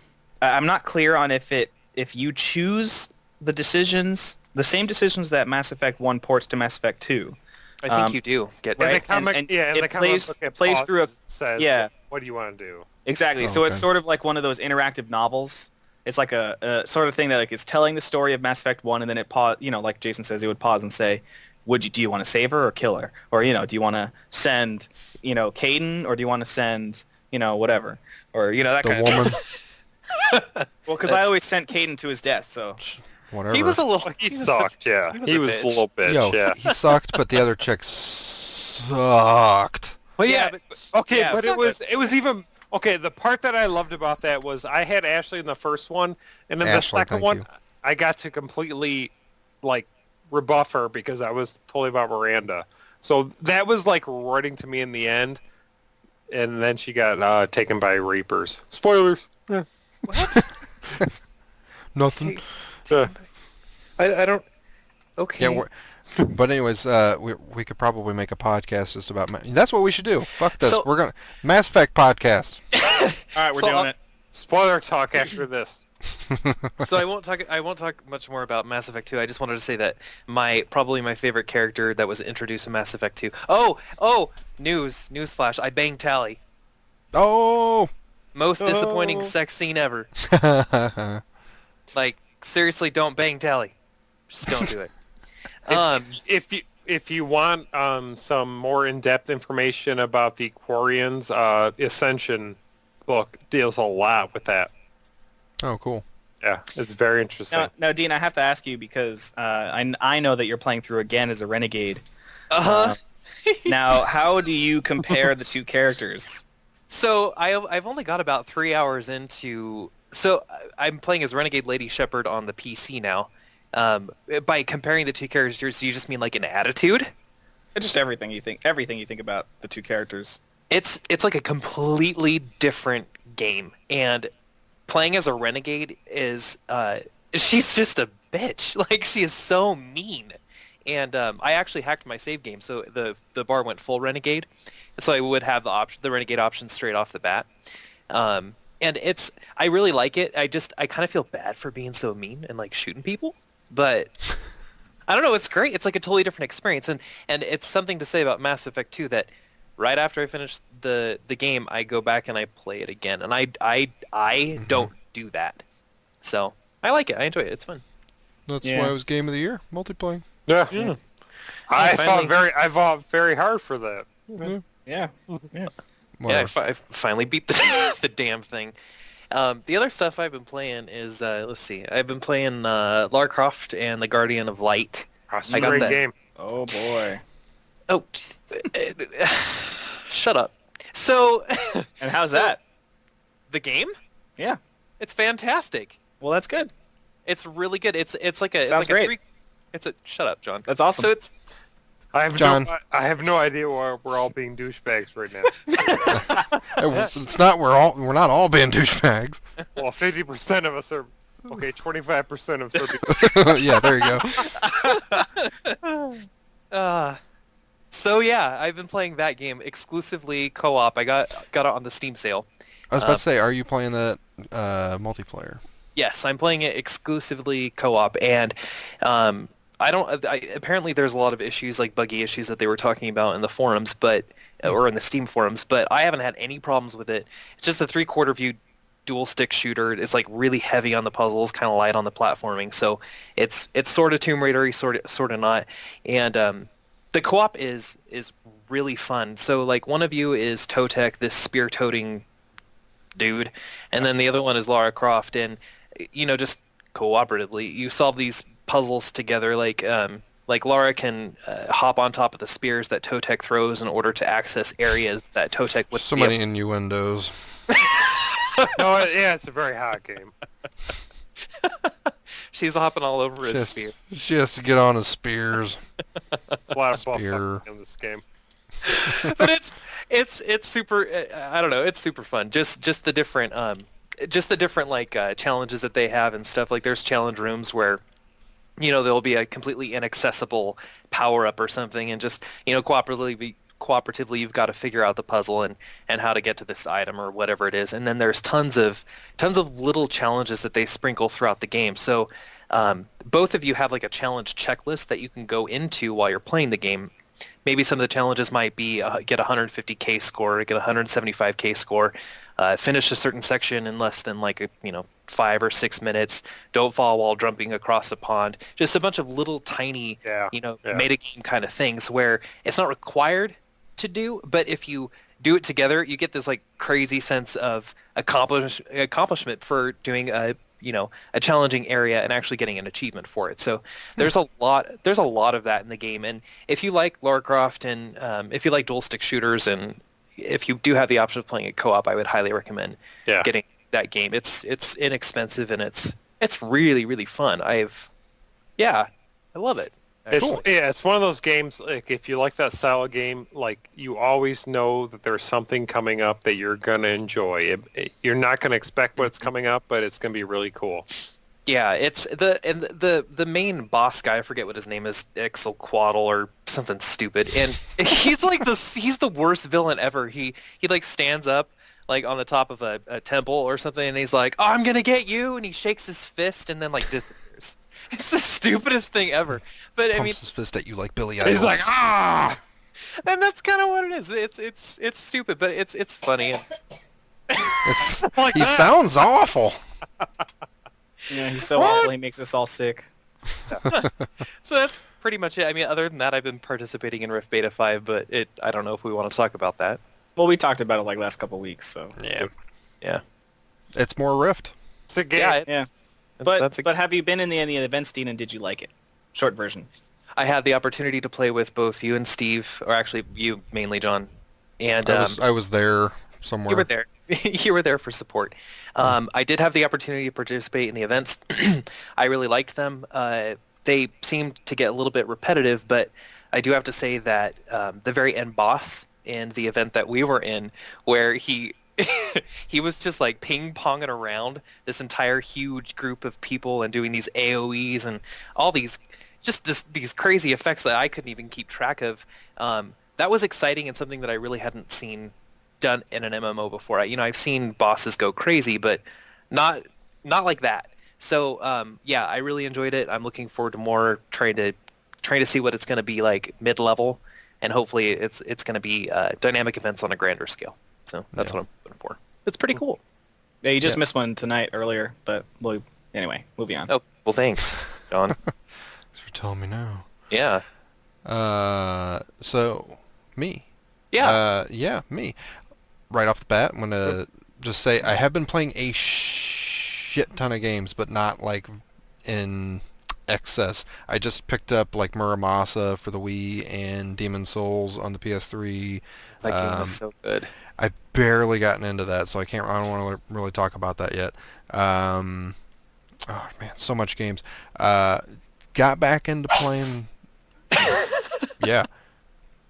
not clear on if you choose the same decisions that Mass Effect 1 ports to Mass Effect 2. I think you do get right. In the comic, and it plays through says, what do you want to do? Exactly. So it's sort of like one of those interactive novels. It's like a sort of thing that like is telling the story of Mass Effect 1, and then it like Jason says, it would pause and say, do you want to save her or kill her? Or, do you want to send, Caden, or do you want to send, whatever? Or, that kind of woman. Well, because I always sent Caden to his death, so... Whatever. He was a little... He sucked, yeah. He was a little bitch, Yo, yeah. he sucked, but the other chick sucked. Well, yeah, but it was even... Okay, the part that I loved about that was I had Ashley in the first one, and then the second one, I got to completely, rebuff her because I was totally about Miranda. So that was, rewarding to me in the end, and then she got taken by Reapers. Spoilers. Yeah. What? Nothing. I don't... Okay. Yeah, but anyways, we could probably make a podcast just about... That's what we should do. Fuck this. We're going to... Mass Effect podcast. All right, we're doing it. Spoiler talk after this. So I won't talk much more about Mass Effect 2. I just wanted to say that probably my favorite character that was introduced in Mass Effect 2. Newsflash. I banged Tally. Oh! Most disappointing sex scene ever. Seriously, don't bang Tally. Just don't do it. If you want some more in-depth information about the Quarians, Ascension book deals a lot with that. Oh, cool. Yeah, it's very interesting. Now, Dean, I have to ask you because I know that you're playing through again as a renegade. Uh-huh. Now, how do you compare the two characters? So I've only got about 3 hours into... So I'm playing as Renegade Lady Shepherd on the PC now. By comparing the two characters, do you just mean like an attitude? Just everything you think about the two characters. It's like a completely different game, and playing as a renegade is she's just a bitch. Like, she is so mean. And I actually hacked my save game, so the bar went full renegade, so I would have the renegade option straight off the bat. And I really like it. I kind of feel bad for being so mean and like shooting people, but I don't know. It's great. It's like a totally different experience, and it's something to say about Mass Effect 2 that right after I finish the game, I go back and I play it again, and I don't do that. So I like it. I enjoy it. It's fun. That's why it was Game of the Year, Multiplaying. Yeah. I fought very hard for that. Yeah. Yeah, I finally beat the damn thing. The other stuff I've been playing is, let's see, I've been playing Lara Croft and the Guardian of Light. That's a great game. Oh, boy. Oh, shut up. So... And how's that? The game? Yeah. It's fantastic. Well, that's good. It's really good. It's like a... Sounds great. Shut up, John. That's awesome. So it's... I have no idea why we're all being douchebags right now. It's not. We're not all being douchebags. Well, 50% of us are. Okay, 25% of us. Yeah, there you go. So yeah, I've been playing that game exclusively co-op. I got it on the Steam sale. I was about to say, are you playing that multiplayer? Yes, I'm playing it exclusively co-op, and apparently there's a lot of issues, like buggy issues that they were talking about in the forums, or in the Steam forums, but I haven't had any problems with it. It's just the 3/4 view dual stick shooter. It's like really heavy on the puzzles, kind of light on the platforming. So it's sort of Tomb Raider-y, sort of not. And the co-op is really fun. So like one of you is Totek, this spear-toting dude, and then the other one is Lara Croft, and just cooperatively you solve these puzzles together. Like Lara can hop on top of the spears that Totek throws in order to access areas that Totek would. So many innuendos. No, yeah, it's a very hot game. She's hopping all over his spear. She has to get on his spears. A lot of Spear. buff in this game. But it's super. I don't know. It's super fun. Just the different like challenges that they have and stuff. Like there's challenge rooms where there'll be a completely inaccessible power up or something, and just cooperatively you've got to figure out the puzzle and how to get to this item or whatever it is. And then there's tons of little challenges that they sprinkle throughout the game. So both of you have like a challenge checklist that you can go into while you're playing the game. Maybe some of the challenges might be get a 150k score, get a 175k score, finish a certain section in less than 5 or 6 minutes, don't fall while jumping across a pond. Just a bunch of little tiny, meta-game kind of things where it's not required to do, but if you do it together, you get this like crazy sense of accomplishment for doing a challenging area and actually getting an achievement for it. So there's a lot of that in the game. And if you like Lara Croft and if you like dual stick shooters, and if you do have the option of playing a co-op, I would highly recommend getting that game. It's inexpensive and it's really, really fun. I love it. It's one of those games, like if you like that style of game, like you always know that there's something coming up that you're going to enjoy. You're not going to expect what's coming up, but it's going to be really cool. Yeah, it's the main boss guy, I forget what his name is, Quetzalcoatl or something stupid. And he's like he's the worst villain ever. He like stands up like on the top of a temple or something, and he's like, "Oh, I'm going to get you." And he shakes his fist and then like disappears. It's the stupidest thing ever. But I mean, his fist at you like Billy Idol. He's like, ah! And that's kind of what it is. It's stupid, but it's funny. He sounds awful. Yeah, he's so awful. He makes us all sick. So that's pretty much it. I mean, other than that, I've been participating in Rift Beta 5, but I don't know if we want to talk about that. Well, we talked about it like last couple of weeks, so yeah. It's more Rift. It's a game. Yeah. But have you been in any events, Dean, and did you like it? Short version. I had the opportunity to play with both you and Steve, or actually you mainly, John. And I was there somewhere. You were there. You were there for support. I did have the opportunity to participate in the events. I really liked them. They seemed to get a little bit repetitive, but I do have to say that the very end boss in the event that we were in, where he was just like ping-ponging around this entire huge group of people and doing these AoEs and all these crazy effects that I couldn't even keep track of. That was exciting and something that I really hadn't seen done in an MMO before. I've seen bosses go crazy, but not like that. So I really enjoyed it. I'm looking forward to more, trying to see what it's going to be like mid-level, and hopefully it's going to be dynamic events on a grander scale. So that's what I'm looking for. It's pretty cool. Yeah, you just missed one tonight earlier, but anyway, moving on. Oh, well, thanks, John. Thanks for telling me now. Yeah. So, me. Yeah. Me. Right off the bat, I'm going to just say I have been playing a shit ton of games, but not like in excess. I just picked up like Muramasa for the Wii and Demon's Souls on the PS3. That game is so good. I've barely gotten into that, so I don't want to really talk about that yet. Oh man, so much games. Got back into playing. Yeah.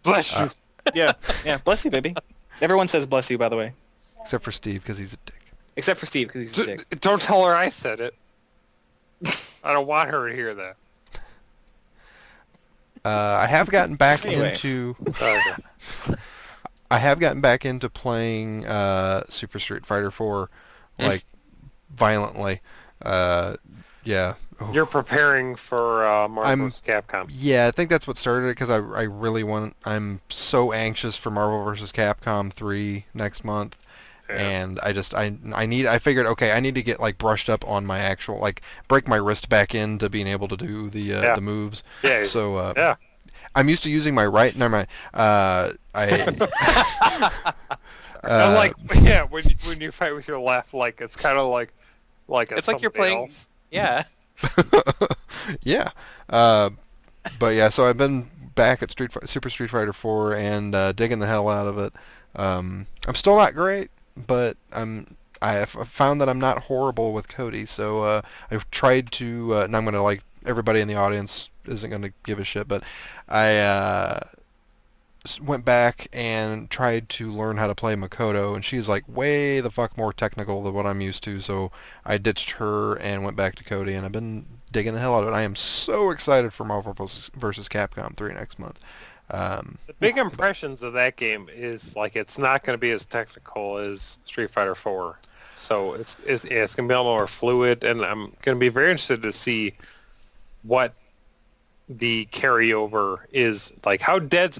Bless you. Yeah. Bless you, baby. Everyone says bless you, by the way. Except for Steve, because he's a dick. Except for Steve, because he's a dick. Don't tell her I said it. I don't want her to hear that. I have gotten back into. I have gotten back into playing Super Street Fighter 4, like violently. Yeah. You're preparing for Marvel vs. Capcom. Yeah, I think that's what started it, because I really want. I'm so anxious for Marvel vs. Capcom 3 next month, And I figured, okay, I need to get like brushed up on my actual, like, break my wrist back into being able to do the moves. Yeah. So Yeah. I'm used to using my right. Never mind. I like, yeah, when you fight with your left, like it's kind of like It's like you're playing. else. Yeah. Yeah. But yeah, so I've been back at Super Street Fighter 4 and digging the hell out of it. I'm still not great, but I have found that I'm not horrible with Cody. So I've tried to, and I'm gonna, like, everybody in the audience isn't gonna give a shit, but I went back and tried to learn how to play Makoto, and she's like way the fuck more technical than what I'm used to. So I ditched her and went back to Cody, and I've been digging the hell out of it. I am so excited for Marvel vs. Capcom 3 next month. The big impressions of that game is like it's not going to be as technical as Street Fighter 4. So it's going to be a little more fluid, and I'm going to be very interested to see what the carryover is, like how dead is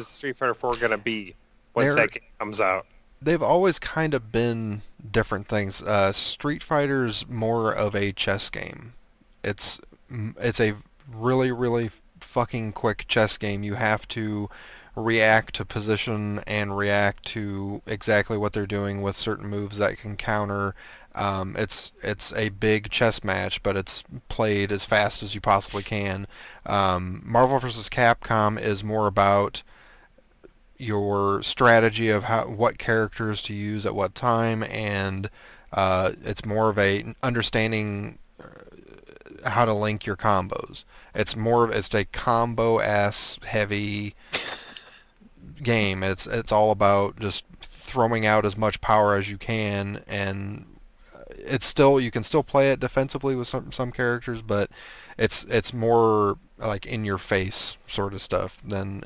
Street Fighter 4 going to be once that game comes out. They've always kind of been different things. Street Fighter's more of a chess game. It's a really, really fucking quick chess game. You have to react to position and react to exactly what they're doing with certain moves that can counter. It's a big chess match, but it's played as fast as you possibly can. Marvel vs. Capcom is more about your strategy of what characters to use at what time, and it's more of a understanding how to link your combos. It's a combo-ass heavy game. It's all about just throwing out as much power as you can, and you can still play it defensively with some characters, but it's more like in your face sort of stuff than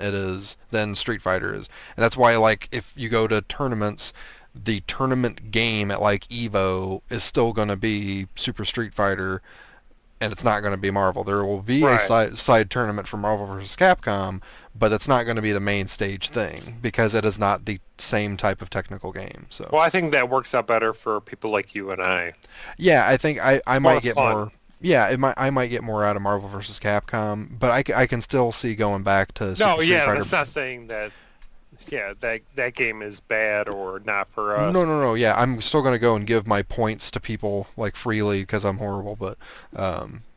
Street Fighter is. And that's why, like, if you go to tournaments, the tournament game at like Evo is still going to be Super Street Fighter, and it's not going to be Marvel. There will be a side tournament for Marvel vs. Capcom, but it's not going to be the main stage thing because it is not the same type of technical game. So, well, I think that works out better for people like you and I. Yeah, I think I might get fun. more. Yeah, I might get more out of Marvel vs. Capcom, but I can still see going back to Super Street Fighter. That's not saying that. Yeah, that game is bad or not for us. No. Yeah, I'm still gonna go and give my points to people like freely because I'm horrible. But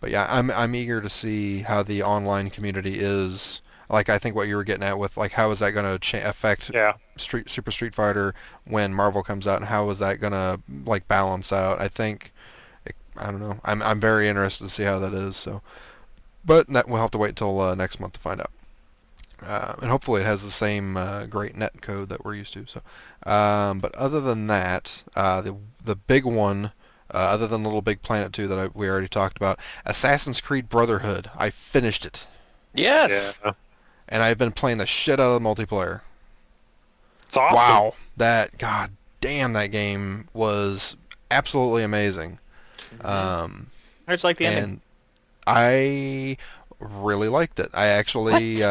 yeah, I'm eager to see how the online community is. Like, I think what you were getting at with, like, how is that gonna affect Super Street Fighter when Marvel comes out, and how is that gonna, like, balance out? I think, I don't know. I'm very interested to see how that is. So, but we'll have to wait till next month to find out. And hopefully it has the same great net code that we're used to. So, but other than that, the big one, other than Little Big Planet 2 that we already talked about, Assassin's Creed Brotherhood. I finished it. Yes. Yeah. And I've been playing the shit out of the multiplayer. It's awesome. Wow, god damn, that game was absolutely amazing. How'd you like the ending? And I really liked it. I actually.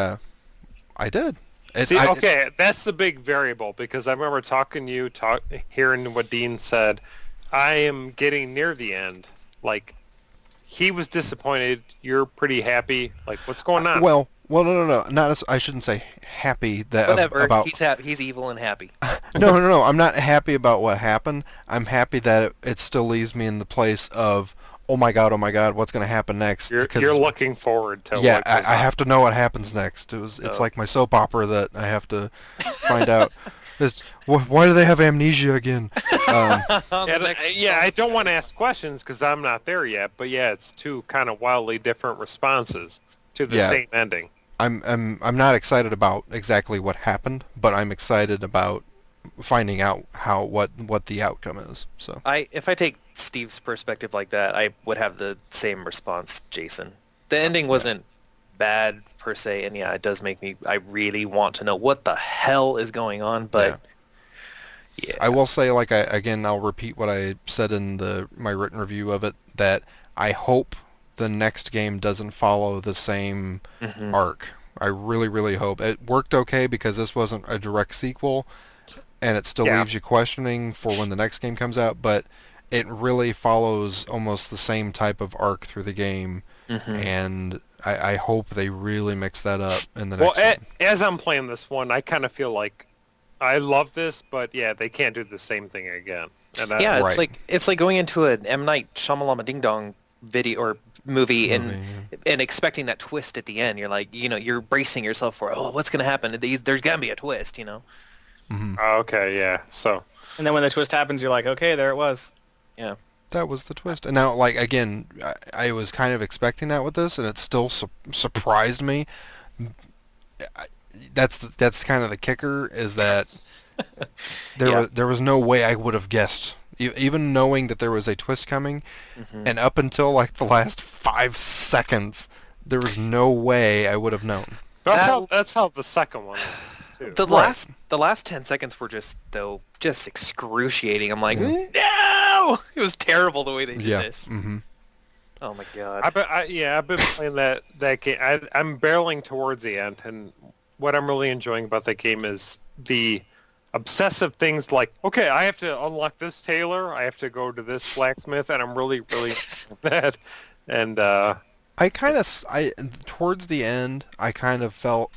I did. Okay, that's the big variable, because I remember hearing what Dean said. I am getting near the end. Like, he was disappointed. You're pretty happy. Like, what's going on? Well, no. I shouldn't say happy that Whatever. about. He's evil and happy. No. I'm not happy about what happened. I'm happy that it still leaves me in the place of, oh my god, what's going to happen next? You're looking forward to. Yeah, I have to know what happens next. It's like my soap opera that I have to find out. Why do they have amnesia again? I don't want to ask questions because I'm not there yet. But yeah, it's two kind of wildly different responses to the same ending. I'm not excited about exactly what happened, but I'm excited about finding out what the outcome is. So if I take Steve's perspective like that, I would have the same response, Jason. The ending wasn't bad per se, and yeah, it does make me. I really want to know what the hell is going on, but yeah. I will say, like, I'll repeat what I said in my written review of it, that I hope the next game doesn't follow the same arc. I really, really hope. It worked okay because this wasn't a direct sequel. and it still Yeah. leaves you questioning for when the next game comes out, but it really follows almost the same type of arc through the game, and I hope they really mix that up in the next one. As I'm playing this one, I kind of feel like I love this, but yeah, they can't do the same thing again. And Yeah, Right. it's like going into an M. Night Shyamalan Ding Dong video or movie and expecting that twist at the end. You're like, you're bracing yourself for, oh, what's gonna happen? There's gonna be a twist, Okay, yeah. So And then when the twist happens, you're like, okay, there it was. Yeah. That was the twist. And now, like, again, I was kind of expecting that with this, and it still surprised me. That's kind of the kicker, is that there was no way I would have guessed, even knowing that there was a twist coming, and up until like the last 5 seconds, there was no way I would have known. that's how the second one was too. The last 10 seconds were just excruciating. I'm like, no! It was terrible the way they did this. Mm-hmm. Oh my god. I've been playing that game. I'm barreling towards the end, and what I'm really enjoying about that game is the obsessive things like, okay, I have to unlock this tailor, I have to go to this blacksmith, and I'm really, really that. And towards the end, I kind of fell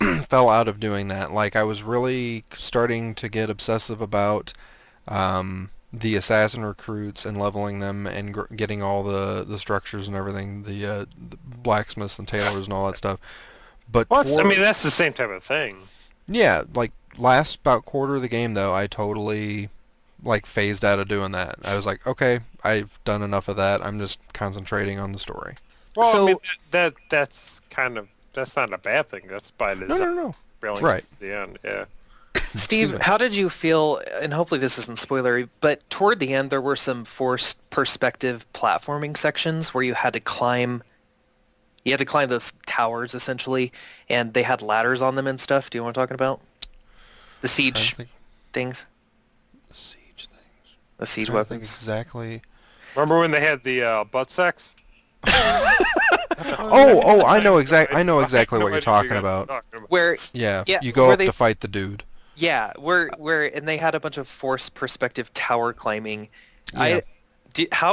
out of doing that. Like, I was really starting to get obsessive about the assassin recruits and leveling them and getting all the structures and everything, the blacksmiths and tailors and all that stuff. But that's the same type of thing. Yeah, like last about quarter of the game though, I totally like phased out of doing that. I was like, okay, I've done enough of that. I'm just concentrating on the story. Well, So- I mean, that's not a bad thing. That's by design. No. Really, Right. at the end, yeah. Steve, how did you feel, and hopefully this isn't spoilery, but toward the end there were some forced perspective platforming sections where you had to climb those towers essentially, and they had ladders on them and stuff. Do you know what I'm talking about? The siege things? Siege things. The siege I don't think weapons. exactly. Remember when they had the butt sex? I know exactly what you're talking about. Where Yeah, Yeah, you go where up they- to fight the dude. Yeah, where and they had a bunch of forced perspective tower climbing. Yeah.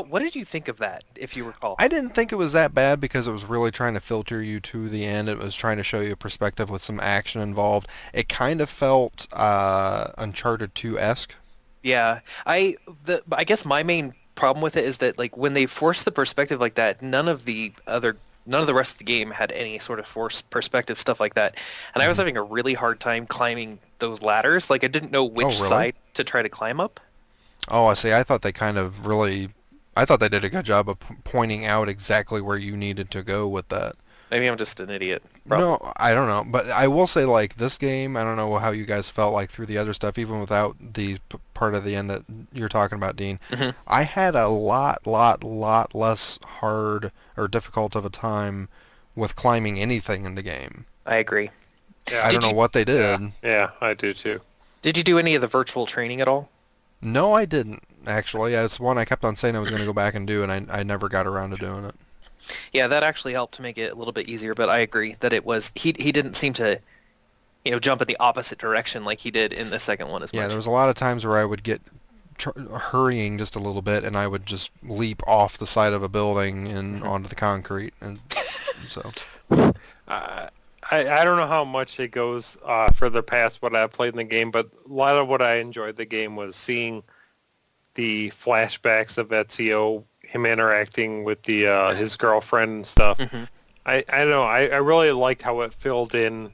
What did you think of that, if you recall? I didn't think it was that bad because it was really trying to filter you to the end. It was trying to show you a perspective with some action involved. It kind of felt Uncharted 2-esque. Yeah, I guess my main problem with it is that like when they force the perspective like that, none of the rest of the game had any sort of forced perspective stuff like that, and I was having a really hard time climbing those ladders. Like I didn't know which really? side to try to climb up. Oh, I see. I thought they did a good job of pointing out exactly where you needed to go with that. Maybe I'm just an idiot. No, I don't know. But I will say, like, this game, I don't know how you guys felt like through the other stuff, even without the part of the end that you're talking about, Dean. I had a lot less hard or difficult of a time with climbing anything in the game. I agree. Yeah. I don't know what they did. Yeah, I do too. Did you do any of the virtual training at all? No, I didn't, actually. It's one I kept on saying I was going to go back and do, and I never got around to doing it. Yeah, that actually helped to make it a little bit easier, but I agree that it was he didn't seem to jump in the opposite direction like he did in the second one as much. Yeah, there was a lot of times where I would get hurrying just a little bit, and I would just leap off the side of a building and onto the concrete, and so. I don't know how much it goes further past what I played in the game, but a lot of what I enjoyed the game was seeing the flashbacks of Ezio, him interacting with the his girlfriend and stuff. I don't know. I really liked how it filled in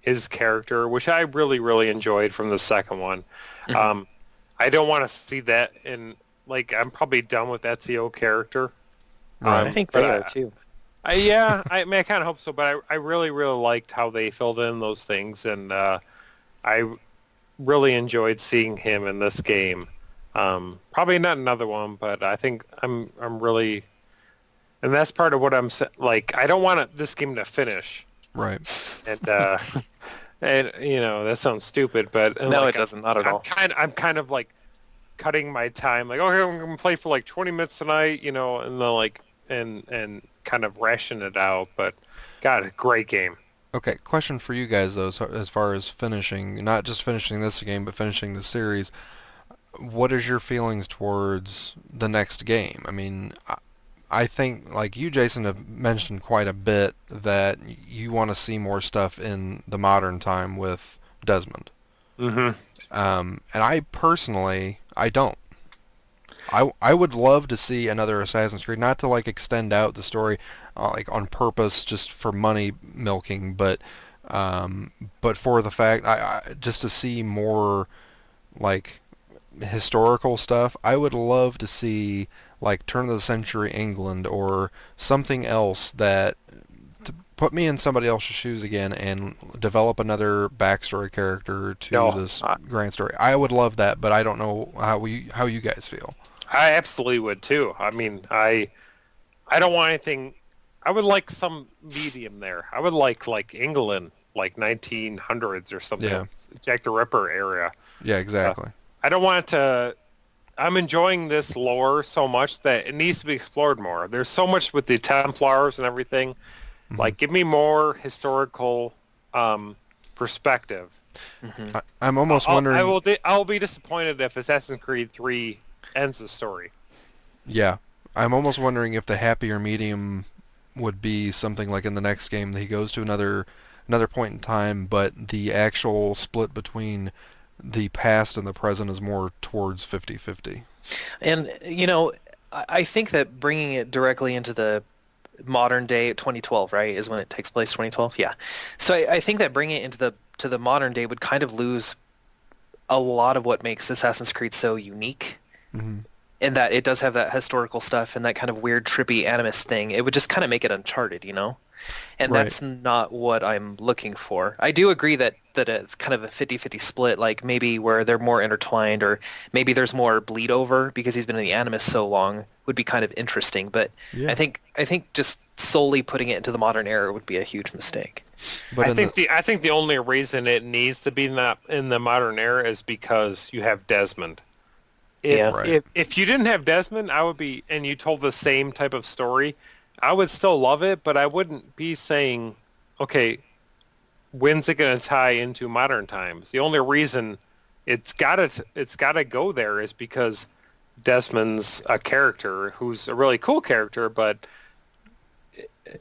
his character, which I really enjoyed from the second one. I don't want to see that in, like, I'm probably done with Ezio character. I think they are too. I mean, I kind of hope so, but I really liked how they filled in those things, and I really enjoyed seeing him in this game. Probably not another one, but I think I'm really, and that's part of what I'm like. I don't want this game to finish. Right. And and that sounds stupid, but No, it doesn't. Not at all. I'm kind of like cutting my time. Like, okay, I'm gonna play for like 20 minutes tonight, and then like and kind of ration it out. But God, great game. Okay, question for you guys though, so as far as finishing, not just finishing this game, but finishing the series. What is your feelings towards the next game? I mean, I think, like you, Jason, have mentioned quite a bit that you want to see more stuff in the modern time with Desmond. Mm-hmm. And I personally, I don't. I would love to see another Assassin's Creed, not to like extend out the story like on purpose just for money milking, but for the fact I just to see more like historical stuff. I would love to see like turn of the century England or something else that to put me in somebody else's shoes again and develop another backstory character to No, this grand story. I would love that, but I don't know how you guys feel. I absolutely would too. I mean, I don't want anything. I would like some medium there. I would like England, like 1900s or something. Yeah. Jack the Ripper area. Yeah, exactly. I don't want it to. I'm enjoying this lore so much that it needs to be explored more. There's so much with the Templars and everything. Like, give me more historical perspective. I'm almost wondering. I'll be disappointed if Assassin's Creed 3 ends the story. Yeah, I'm almost wondering if the happier medium would be something like in the next game that he goes to another point in time, but the actual split between the past and the present is more towards 50-50. And I think that bringing it directly into the modern day, 2012, right, is when it takes place. 2012, yeah. So I think that bringing it into the modern day would kind of lose a lot of what makes Assassin's Creed so unique. Mm-hmm. In that it does have that historical stuff and that kind of weird, trippy Animus thing. It would just kind of make it Uncharted, And Right. that's not what I'm looking for. I do agree that a kind of a 50-50 split, like maybe where they're more intertwined or maybe there's more bleed over because he's been in the Animus so long would be kind of interesting. But Yeah. I think just solely putting it into the modern era would be a huge mistake. But I think the only reason it needs to be in the modern era is because you have Desmond. Yeah. Right. If you didn't have Desmond, and you told the same type of story, I would still love it, but I wouldn't be saying, okay, when's it going to tie into modern times? The only reason it's got to go there is because Desmond's a character who's a really cool character, but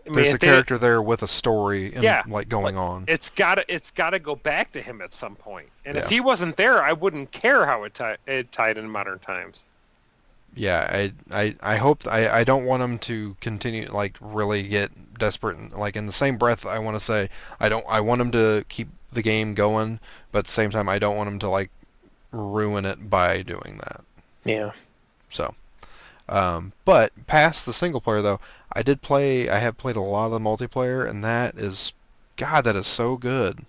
there's a character there with a story and Yeah. like going on. it's got to go back to him at some point. And if Yeah. he wasn't there, I wouldn't care how it tied in modern times. Yeah, I hope I don't want him to continue like really get desperate and like in the same breath I want to say I want him to keep the game going, but at the same time I don't want him to like ruin it by doing that. Yeah. So, but past the single player though, I have played a lot of the multiplayer, and that is so good.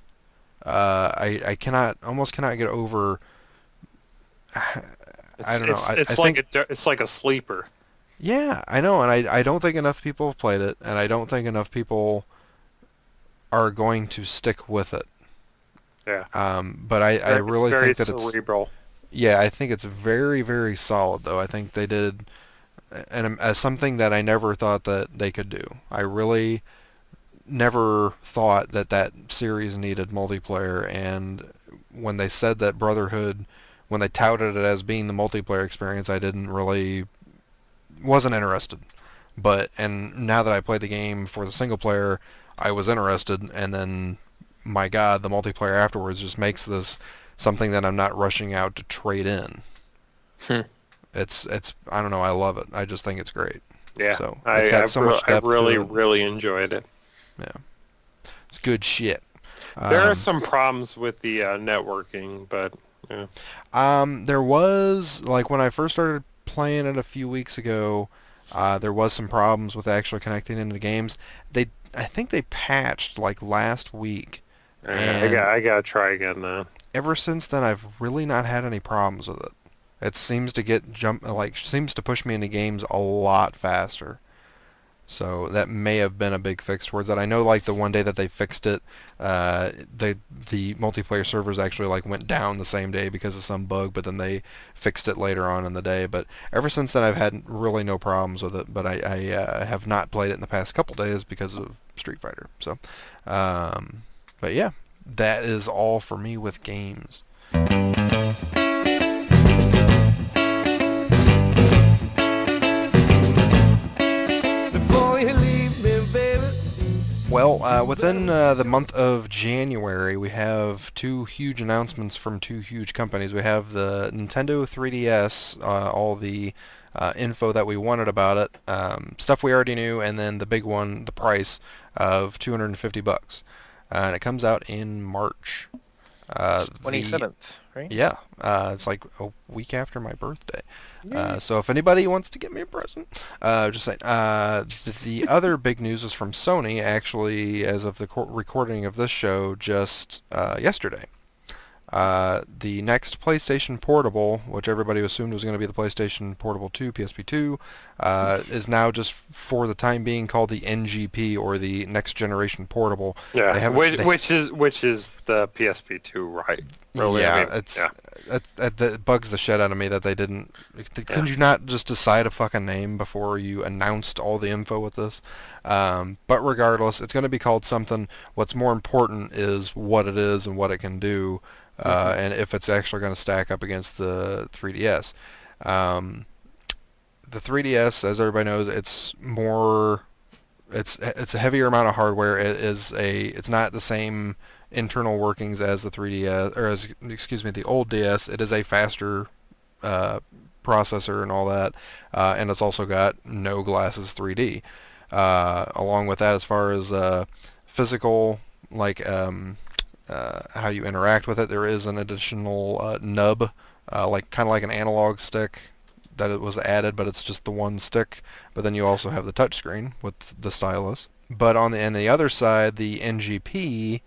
I almost cannot get over. I don't know. It's like a sleeper. Yeah, I know, and I don't think enough people have played it, and I don't think enough people are going to stick with it. Yeah. But I really think that it's cerebral. Yeah, I think it's very, very solid, though. I think they did something that I never thought that they could do. I really never thought that series needed multiplayer, and when they said that Brotherhood, when they touted it as being the multiplayer experience, I wasn't interested. And now that I played the game for the single player, I was interested, and then, my God, the multiplayer afterwards just makes this something that I'm not rushing out to trade in. It's I don't know, I love it. I just think it's great. Yeah, So it's got so much I depth really, to it. really enjoyed it. Yeah, it's good shit. There are some problems with the networking, but yeah. There was like when I first started playing it a few weeks ago, there was some problems with actually connecting into games. I think they patched like last week. And I gotta try again now. ever since then, I've really not had any problems with it. It seems to seems to push me into games a lot faster. So that may have been a big fix towards that. I know like the one day that they fixed it, the multiplayer servers actually like went down the same day because of some bug, but then they fixed it later on in the day. But ever since then I've had really no problems with it, but I have not played it in the past couple days because of Street Fighter. So, but yeah, that is all for me with games. Well, within the month of January, we have two huge announcements from two huge companies. We have the Nintendo 3DS, all the info that we wanted about it, stuff we already knew, and then the big one, the price of $250. And it comes out in March. 27th, right? Yeah, it's like a week after my birthday. So if anybody wants to get me a present, just saying. The other big news is from Sony, actually, as of the recording of this show, just yesterday. The next PlayStation Portable, which everybody assumed was going to be the PlayStation Portable 2, PSP 2, is now just for the time being called the NGP, or the Next Generation Portable. Yeah, which is the PSP 2, right? Really, yeah, I mean, it bugs the shit out of me that they didn't. Couldn't you not just decide a fucking name before you announced all the info with this? But regardless, it's going to be called something. What's more important is what it is and what it can do. And if it's actually going to stack up against the 3DS. The 3DS, as everybody knows, it's a heavier amount of hardware. It's not the same internal workings as the 3DS, or the old DS. It is a faster processor and all that, and it's also got no glasses 3D. Along with that, as far as physical, like how you interact with it, there is an additional nub, kind of like an analog stick that it was added, but it's just the one stick. But then you also have the touchscreen with the stylus. But on the other side, the NGP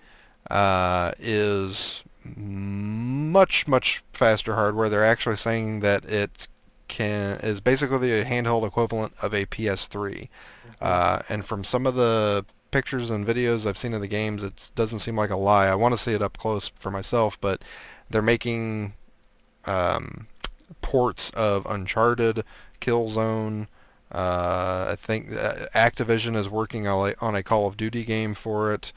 is much faster hardware. They're actually saying that it is basically a handheld equivalent of a PS3. And from some of the pictures and videos I've seen of the games, it doesn't seem like a lie. I want to see it up close for myself, but they're making ports of Uncharted, Killzone. I think Activision is working on a Call of Duty game for it.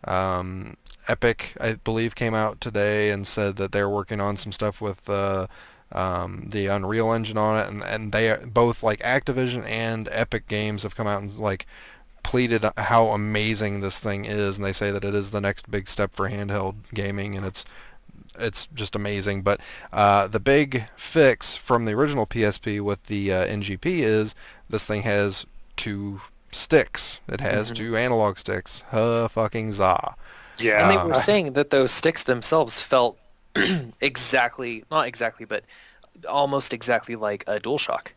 Epic, I believe, came out today and said that they're working on some stuff with the Unreal Engine on it, and they are, both like Activision and Epic Games have come out and like pleaded how amazing this thing is, and they say that it is the next big step for handheld gaming, and it's just amazing. But the big fix from the original PSP with the NGP is this thing has two sticks. It has two analog sticks. Fucking za. Yeah. And they were saying that those sticks themselves felt not exactly, but almost exactly like a DualShock.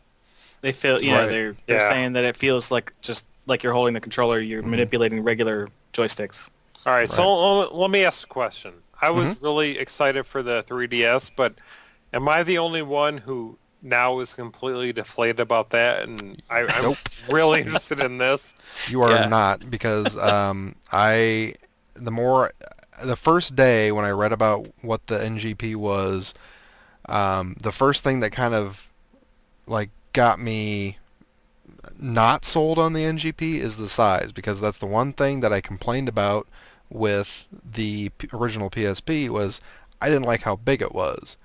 They feel, Right. they're saying that it feels like just like you're holding the controller, you're manipulating regular joysticks. All right, so let me ask a question. I was really excited for the 3DS, but am I the only one who now is completely deflated about that? And I'm really interested in this. You are not, because the first day when I read about what the NGP was, the first thing that kind of like got me not sold on the NGP is the size, because that's the one thing that I complained about with the original PSP was I didn't like how big it was.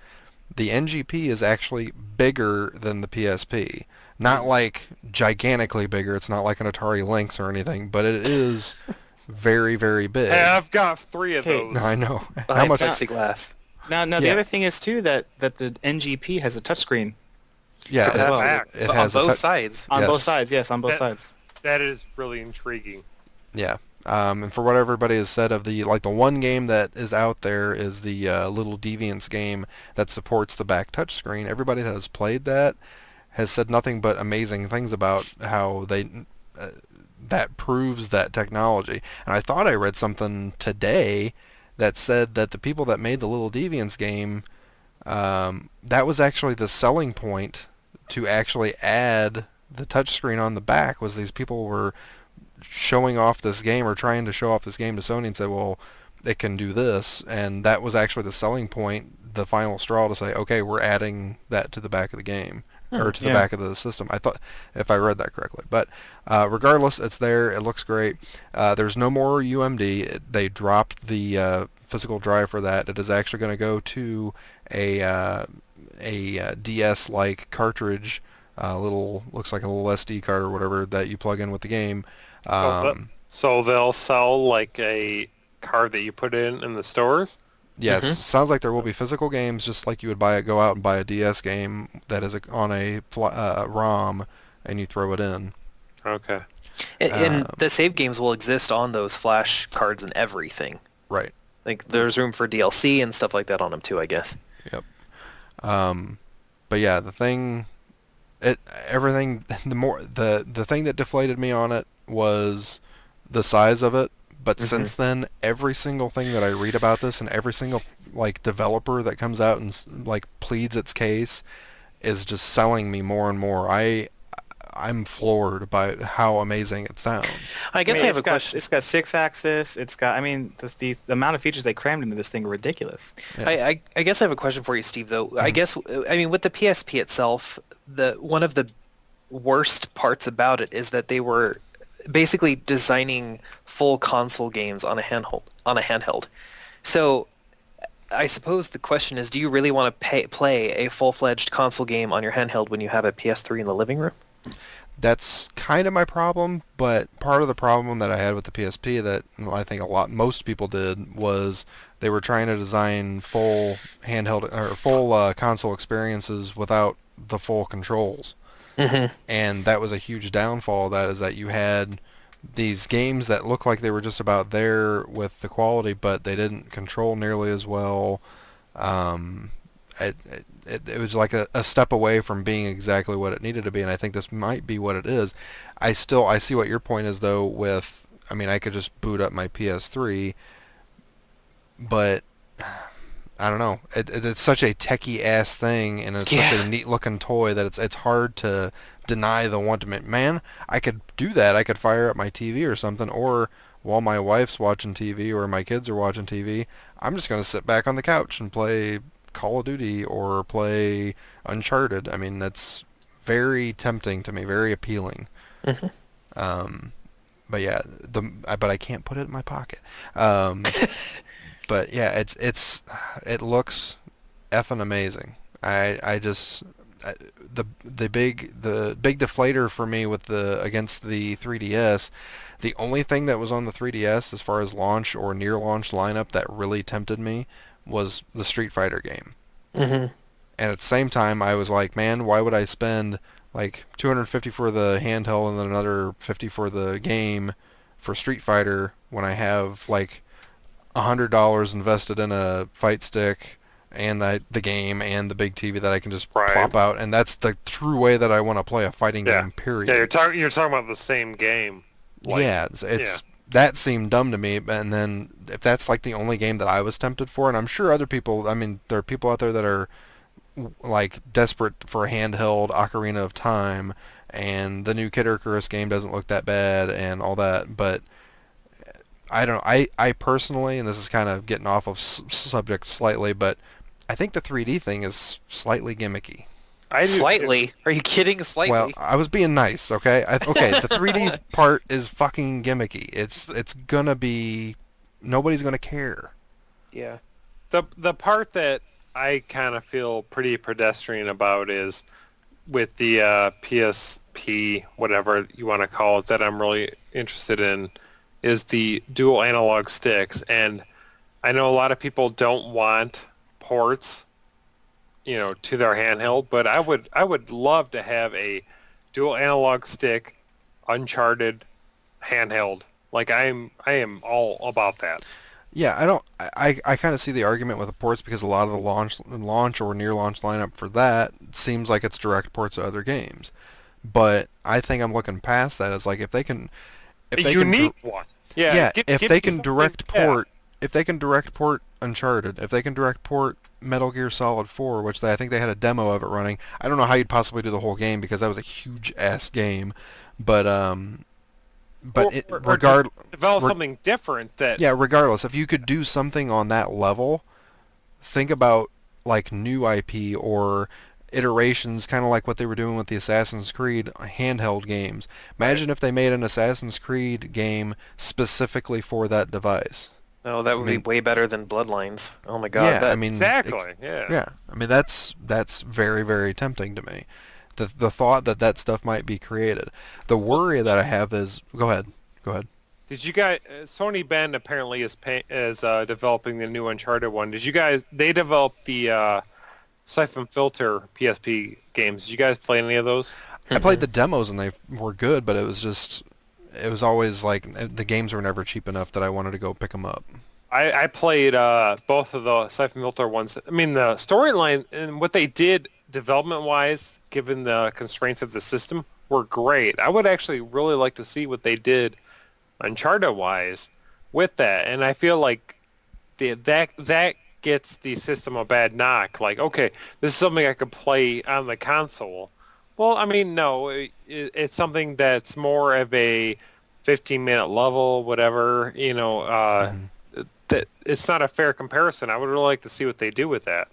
The NGP is actually bigger than the PSP. Not like gigantically bigger. It's not like an Atari Lynx or anything, but it is very, very big. Hey, I've got 3 of those. I know. How much plexiglass? Now the other thing is too that the NGP has a touchscreen. Yeah, as well. it on has both sides. On both sides, yes, on both sides. That is really intriguing. Yeah. And for what everybody has said of the one game that is out there is the Little Deviants game that supports the back touchscreen. Everybody that has played that has said nothing but amazing things about how they that proves that technology. And I thought I read something today that said that the people that made the Little Deviants game, that was actually the selling point to actually add the touchscreen on the back was these people were showing off this game or trying to show off this game to Sony and said, well, it can do this, and that was actually the selling point, the final straw to say, okay, we're adding that to the back of the game. Or to the back of the system. I thought, if I read that correctly. But regardless, it's there. It looks great. There's no more UMD. They dropped the physical drive for that. It is actually going to go to a DS-like cartridge, looks like a little SD card or whatever that you plug in with the game. So they'll sell like a card that you put in the stores? Yes, sounds like there will be physical games, just like you would go out and buy a DS game that is on a ROM, and you throw it in. Okay. And the save games will exist on those flash cards and everything. Right. Like there's room for DLC and stuff like that on them too, I guess. Yep. But yeah, the thing that deflated me on it was the size of it. But since then, every single thing that I read about this and every single like developer that comes out and like pleads its case is just selling me more and more. I'm floored by how amazing it sounds. I guess I have a question. It's got 6-axis. It's got. I mean, the amount of features they crammed into this thing are ridiculous. Yeah. I guess I have a question for you, Steve. Though I guess with the PSP itself, one of the worst parts about it is that they were basically designing full console games on a handheld. So I suppose the question is, do you really want to play a full-fledged console game on your handheld when you have a PS3 in the living room? That's kind of my problem, but part of the problem that I had with the PSP that I think most people did was they were trying to design full handheld or full console experiences without the full controls. And that was a huge downfall of that, is that you had these games that looked like they were just about there with the quality, but they didn't control nearly as well. It was like a step away from being exactly what it needed to be, and I think this might be what it is. I see what your point is, though, with, I mean, I could just boot up my PS3, but I don't know. It's such a techie-ass thing, and it's such a neat-looking toy that it's hard to deny the want. Man, I could do that. I could fire up my TV or something, or while my wife's watching TV or my kids are watching TV, I'm just going to sit back on the couch and play Call of Duty or play Uncharted. I mean, that's very tempting to me, very appealing. But yeah, but I can't put it in my pocket. But yeah, it looks effing amazing. The big deflator for me against the 3DS, the only thing that was on the 3DS as far as launch or near launch lineup that really tempted me was the Street Fighter game. And at the same time, I was like, man, why would I spend like $250 for the handheld and then another $50 for the game for Street Fighter when I have like $100 invested in a fight stick and the game and the big TV that I can just plop out, and that's the true way that I want to play a fighting game. Period. Yeah, you're talking about the same game. That seemed dumb to me. And then if that's like the only game that I was tempted for, and I'm sure other people, I mean, there are people out there that are like desperate for a handheld Ocarina of Time, and the new Kid Icarus game doesn't look that bad and all that, but I don't know. I personally, and this is kind of getting off of subject slightly, but I think the 3D thing is slightly gimmicky. Slightly? Are you kidding? Slightly? Well, I was being nice, okay? The 3D part is fucking gimmicky. It's gonna be, nobody's gonna care. Yeah. The part that I kind of feel pretty pedestrian about is with the PSP, whatever you want to call it, that I'm really interested in, is the dual analog sticks. And I know a lot of people don't want ports, to their handheld, but I would love to have a dual analog stick Uncharted handheld. Like I am all about that. Yeah, I kind of see the argument with the ports, because a lot of the launch or near launch lineup for that seems like it's direct ports of other games. But I think I'm looking past that as like if they can unique one. Yeah, if they can direct port Uncharted, if they can direct port Metal Gear Solid 4, which I think they had a demo of it running. I don't know how you'd possibly do the whole game because that was a huge ass game, but or develop something different that. Yeah, regardless, if you could do something on that level, think about like new IP or iterations, kind of like what they were doing with the Assassin's Creed handheld games. Imagine if they made an Assassin's Creed game specifically for that device. Oh, that would be way better than Bloodlines. Oh my God. Yeah, I mean exactly. Yeah. I mean that's very, very tempting to me. The thought that stuff might be created. The worry that I have is go ahead. Did you guys? Sony Bend apparently is developing the new Uncharted one. Did you guys? They developed the Siphon Filter PSP games. Did you guys play any of those? I played the demos and they were good, but it was always like the games were never cheap enough that I wanted to go pick them up. I played both of the Siphon Filter ones. I mean, the storyline and what they did development-wise, given the constraints of the system, were great. I would actually really like to see what they did Uncharted-wise with that, and I feel like that gets the system a bad knock. Like, okay, this is something I could play on the console. Well, I mean, no, it's something that's more of a 15-minute level, whatever, that it's not a fair comparison. I would really like to see what they do with that.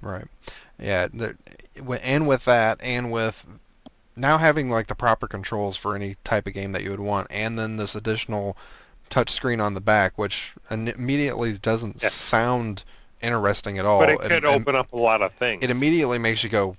Right. Yeah, and with that, and with now having like the proper controls for any type of game that you would want, and then this additional touch screen on the back, which immediately doesn't sound interesting at all. But it could open up a lot of things. It immediately makes you go,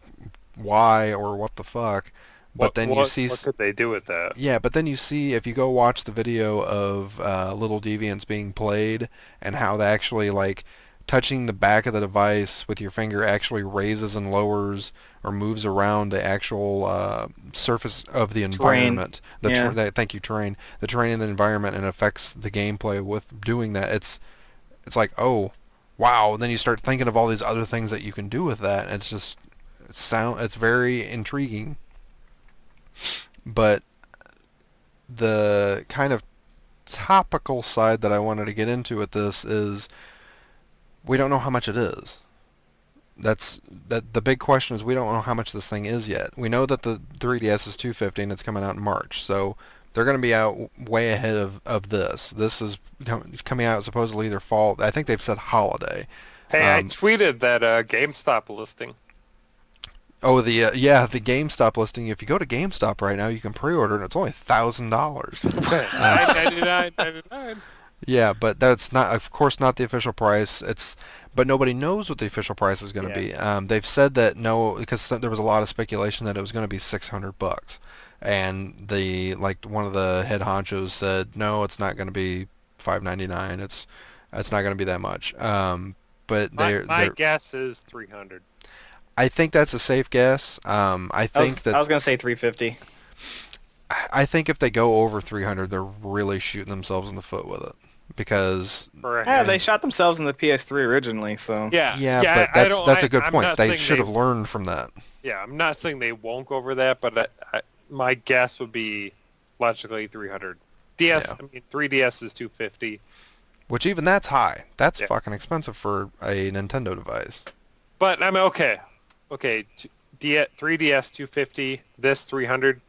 why or what the fuck? But then you see... What could they do with that? Yeah, but then you see, if you go watch the video of Little Deviants being played, and how they actually, like, touching the back of the device with your finger actually raises and lowers or moves around the actual surface of the environment. Thank you, terrain. The terrain in the environment, and affects the gameplay with doing that. It's like, oh, wow. And then you start thinking of all these other things that you can do with that, and it's very intriguing. But the kind of topical side that I wanted to get into with this is we don't know how much it is. The big question is we don't know how much this thing is yet. We know that the 3DS is $250 and it's coming out in March, so they're going to be out way ahead of this. This is coming out supposedly either fall. I think they've said holiday. Hey, I tweeted that GameStop listing. Oh, the GameStop listing. If you go to GameStop right now, you can pre-order, and it's only $1,000. $9.99. Yeah, but that's not, of course, not the official price. But nobody knows what the official price is going to be. They've said that because there was a lot of speculation that it was going to be $600, and one of the head honchos said no, it's not going to be $599. It's not going to be that much. But my guess is $300. I think that's a safe guess. I was going to say $350. I think if they go over 300, they're really shooting themselves in the foot with it, because they shot themselves in the PS3 originally. So but that's a good point. They should have learned from that. Yeah, I'm not saying they won't go over that, but my guess would be logically 300. 3DS is 250. Which even that's high. That's fucking expensive for a Nintendo device. But I mean, okay, 3DS 250, this 300.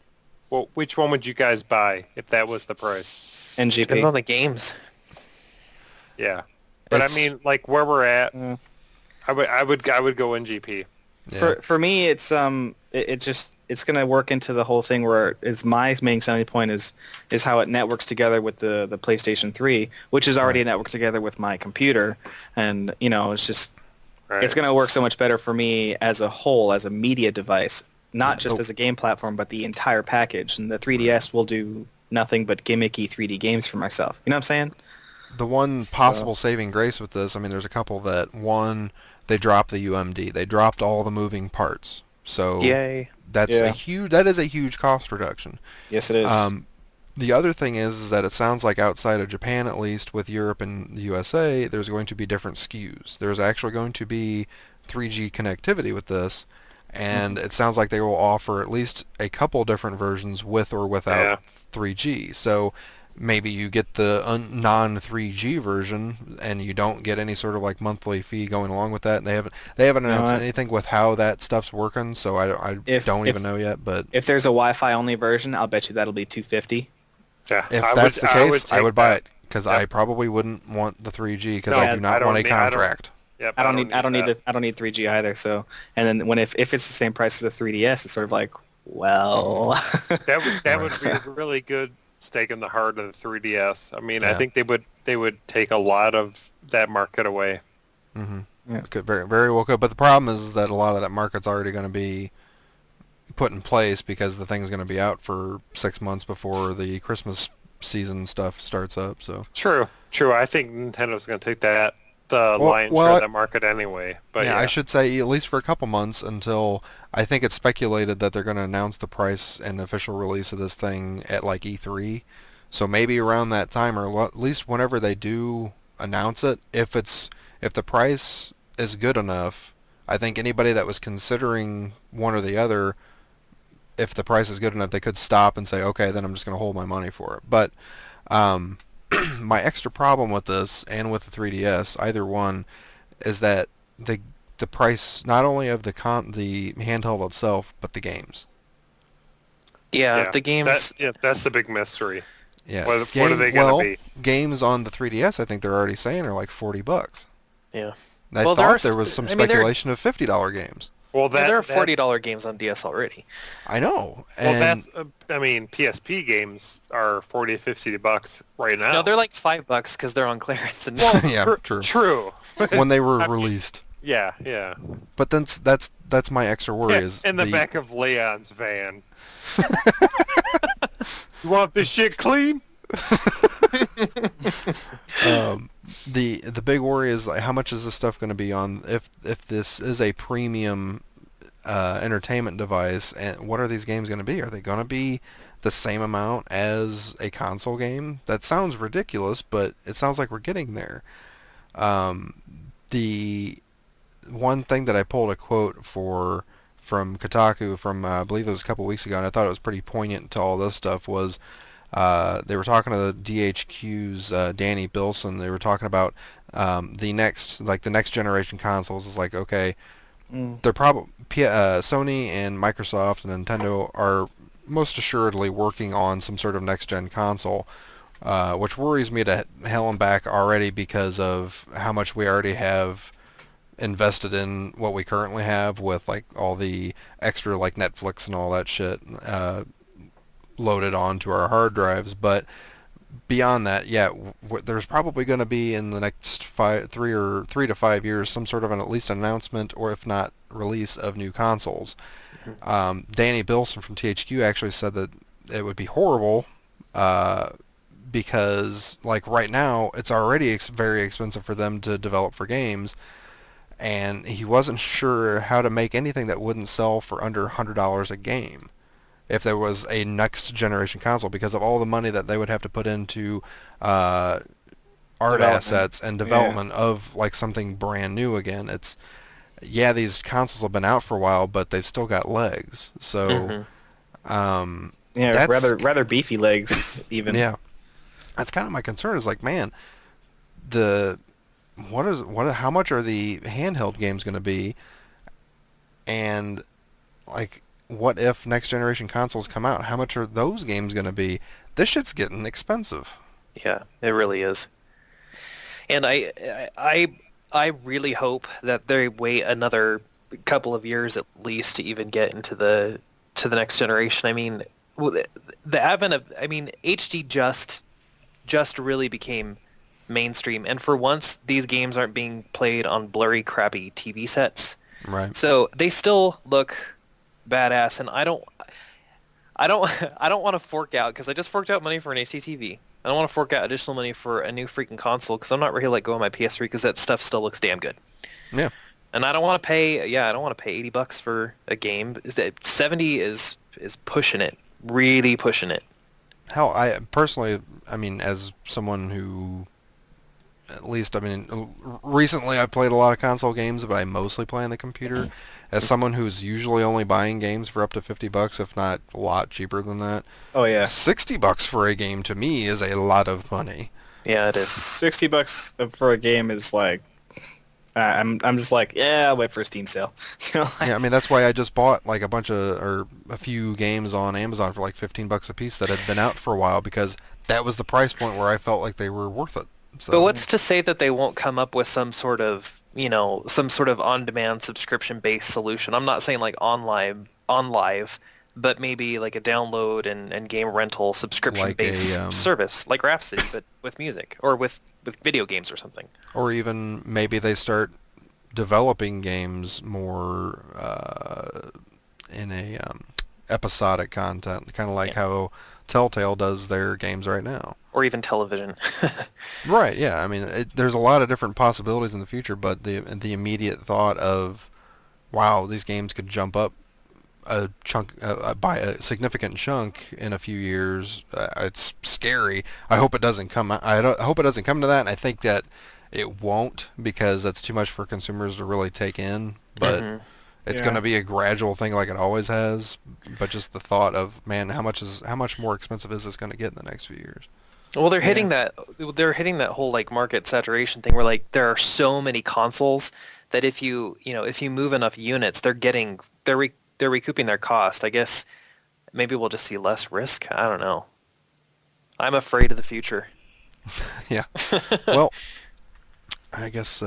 Well, which one would you guys buy if that was the price? NGP. Depends on the games. Yeah, but I mean, like where we're at, I would go NGP. Yeah. For me, it's gonna work into the whole thing where my main selling point is how it networks together with the PlayStation 3, which is already networked together with my computer, and it's just it's gonna work so much better for me as a whole, as a media device. Not just as a game platform, but the entire package. And the 3DS will do nothing but gimmicky 3D games for myself. You know what I'm saying? The one possible saving grace with this, I mean, there's a couple that, one, they dropped the UMD. They dropped all the moving parts. So yay. That is a huge cost reduction. Yes, it is. The other thing is that it sounds like outside of Japan, at least, with Europe and the USA, there's going to be different SKUs. There's actually going to be 3G connectivity with this. And it sounds like they will offer at least a couple different versions with or without 3G. So maybe you get the non 3G version and you don't get any sort of like monthly fee going along with that. And they haven't You know announced what? anything with how that stuff's working, so I If don't if even know yet. But if there's a Wi-Fi only version, I'll bet you that'll be $250. Yeah, if I that's would, the case, I take would buy that. it because Yep. I probably wouldn't want the 3G because No, I do not I want a don't need- I don't- contract. Yep, I don't need that. I don't need 3G either. So, and then if it's the same price as the 3DS, it's sort of like, well, That would be a really good stake in the heart of the 3DS. I mean, I Yeah. think they would take a lot of that market away. Yeah. Could very very well could. But the problem is that a lot of that market's already going to be put in place because the thing's going to be out for 6 months before the Christmas season stuff starts up. So True. I think Nintendo's going to take the lion's share well, of that market anyway. But yeah, I should say at least for a couple months until I think it's speculated that they're going to announce the price and official release of this thing at like E3. So maybe around that time, or at least whenever they do announce it, if the price is good enough, I think anybody that was considering one or the other, if the price is good enough, they could stop and say, okay, then I'm just going to hold my money for it. But um, my extra problem with this and with the 3DS, either one, is that the price not only of the handheld itself, but the games. Yeah, the games. That's the big mystery. Yeah. What are they going to be? Games on the 3DS, I think they're already saying are like $40. Yeah. I Well, thought there was some I mean, speculation of $50 games. Well, there are $40 games on DS already. I know. Well, And that's. I mean, PSP games are $40, $50 right now. No, they're like $5 because they're on clearance. And yeah, true. True. When they were released. Yeah. But then that's my extra worry is in the back of Leon's van. You want this shit clean? The big worry is like how much is this stuff going to be on if this is a premium entertainment device, and what are these games going to be? Are they going to be the same amount as a console game? That sounds ridiculous, but it sounds like we're getting there. The one thing that I pulled a quote from Kotaku from I believe it was a couple weeks ago, and I thought it was pretty poignant to all this stuff, was they were talking to the DHQ's Danny Bilson. They were talking about the next generation consoles. Is like, okay, they're probably Sony and Microsoft and Nintendo are most assuredly working on some sort of next gen console, which worries me to hell and back already because of how much we already have invested in what we currently have with like all the extra like Netflix and all that shit loaded onto our hard drives. But beyond that, yeah, there's probably going to be in the next 3 to 5 years some sort of at least announcement, or if not release, of new consoles. Danny Bilson from THQ actually said that it would be horrible because like right now it's already very expensive for them to develop for games, and he wasn't sure how to make anything that wouldn't sell for under $100 a game if there was a next generation console, because of all the money that they would have to put into art assets and development of like something brand new again. It's these consoles have been out for a while, but they've still got legs. So rather beefy legs even. Yeah, that's kind of my concern. Is like, man, how much are the handheld games going to be, and like, what if next generation consoles come out? How much are those games going to be? This shit's getting expensive. Yeah, it really is. And I really hope that they wait another couple of years at least to even get into the next generation. I mean, the advent of HD just really became mainstream, and for once these games aren't being played on blurry, crappy TV sets. Right. So they still look badass, and I don't want to fork out, because I just forked out money for an HDTV. I don't want to fork out additional money for a new freaking console, because I'm not ready to let go of my PS3, because that stuff still looks damn good. Yeah. And I don't want to pay $80 for a game. 70 is pushing it, really pushing it. Hell, I personally, as someone who at least, I mean, recently I played a lot of console games, but I mostly play on the computer. As someone who's usually only buying games for up to $50, if not a lot cheaper than that. Oh yeah. $60 for a game to me is a lot of money. Yeah, it is. $60 for a game is like, I'm just like, yeah, I'll wait for a Steam sale. You know, like, Yeah, I mean, that's why I just bought like a few games on Amazon for like $15 a piece that had been out for a while, because that was the price point where I felt like they were worth it. So, But what's to say that they won't come up with some sort of on-demand subscription-based solution? I'm not saying like on live, but maybe like a download and game rental subscription-based service, like Rhapsody, but with music, or with video games or something. Or even maybe they start developing games more in a episodic content, kind of like how Telltale does their games right now. Or even television. Right, yeah. I mean, there's a lot of different possibilities in the future, but the immediate thought of, wow, these games could jump up a chunk by a significant chunk in a few years. It's scary. I hope it doesn't come. I hope it doesn't come to that. And I think that it won't, because that's too much for consumers to really take in. But it's going to be a gradual thing, like it always has. But just the thought of, man, how much more expensive is this going to get in the next few years? Well, they're hitting that whole like market saturation thing, where like there are so many consoles that if you move enough units, they're recouping their cost. I guess maybe we'll just see less risk. I don't know. I'm afraid of the future. Yeah. Well, I guess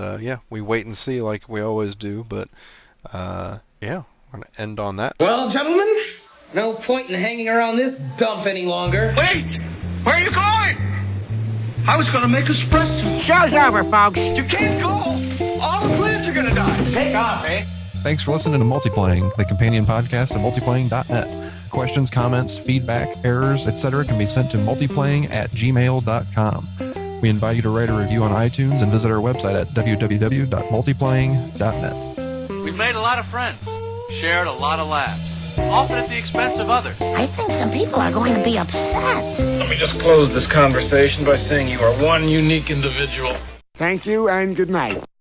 we wait and see like we always do. But we're gonna end on that. Well, gentlemen, no point in hanging around this dump any longer. Wait! Where are you going? I was going to make espresso. Show's over, folks. You can't go. All the plants are going to die. Take off, eh? Thanks for listening to Multiplaying, the companion podcast at multiplaying.net. Questions, comments, feedback, errors, etc. can be sent to multiplaying@gmail.com. We invite you to write a review on iTunes and visit our website at www.multiplaying.net. We've made a lot of friends, shared a lot of laughs, often at the expense of others. I think some people are going to be upset. Let me just close this conversation by saying you are one unique individual. Thank you and good night.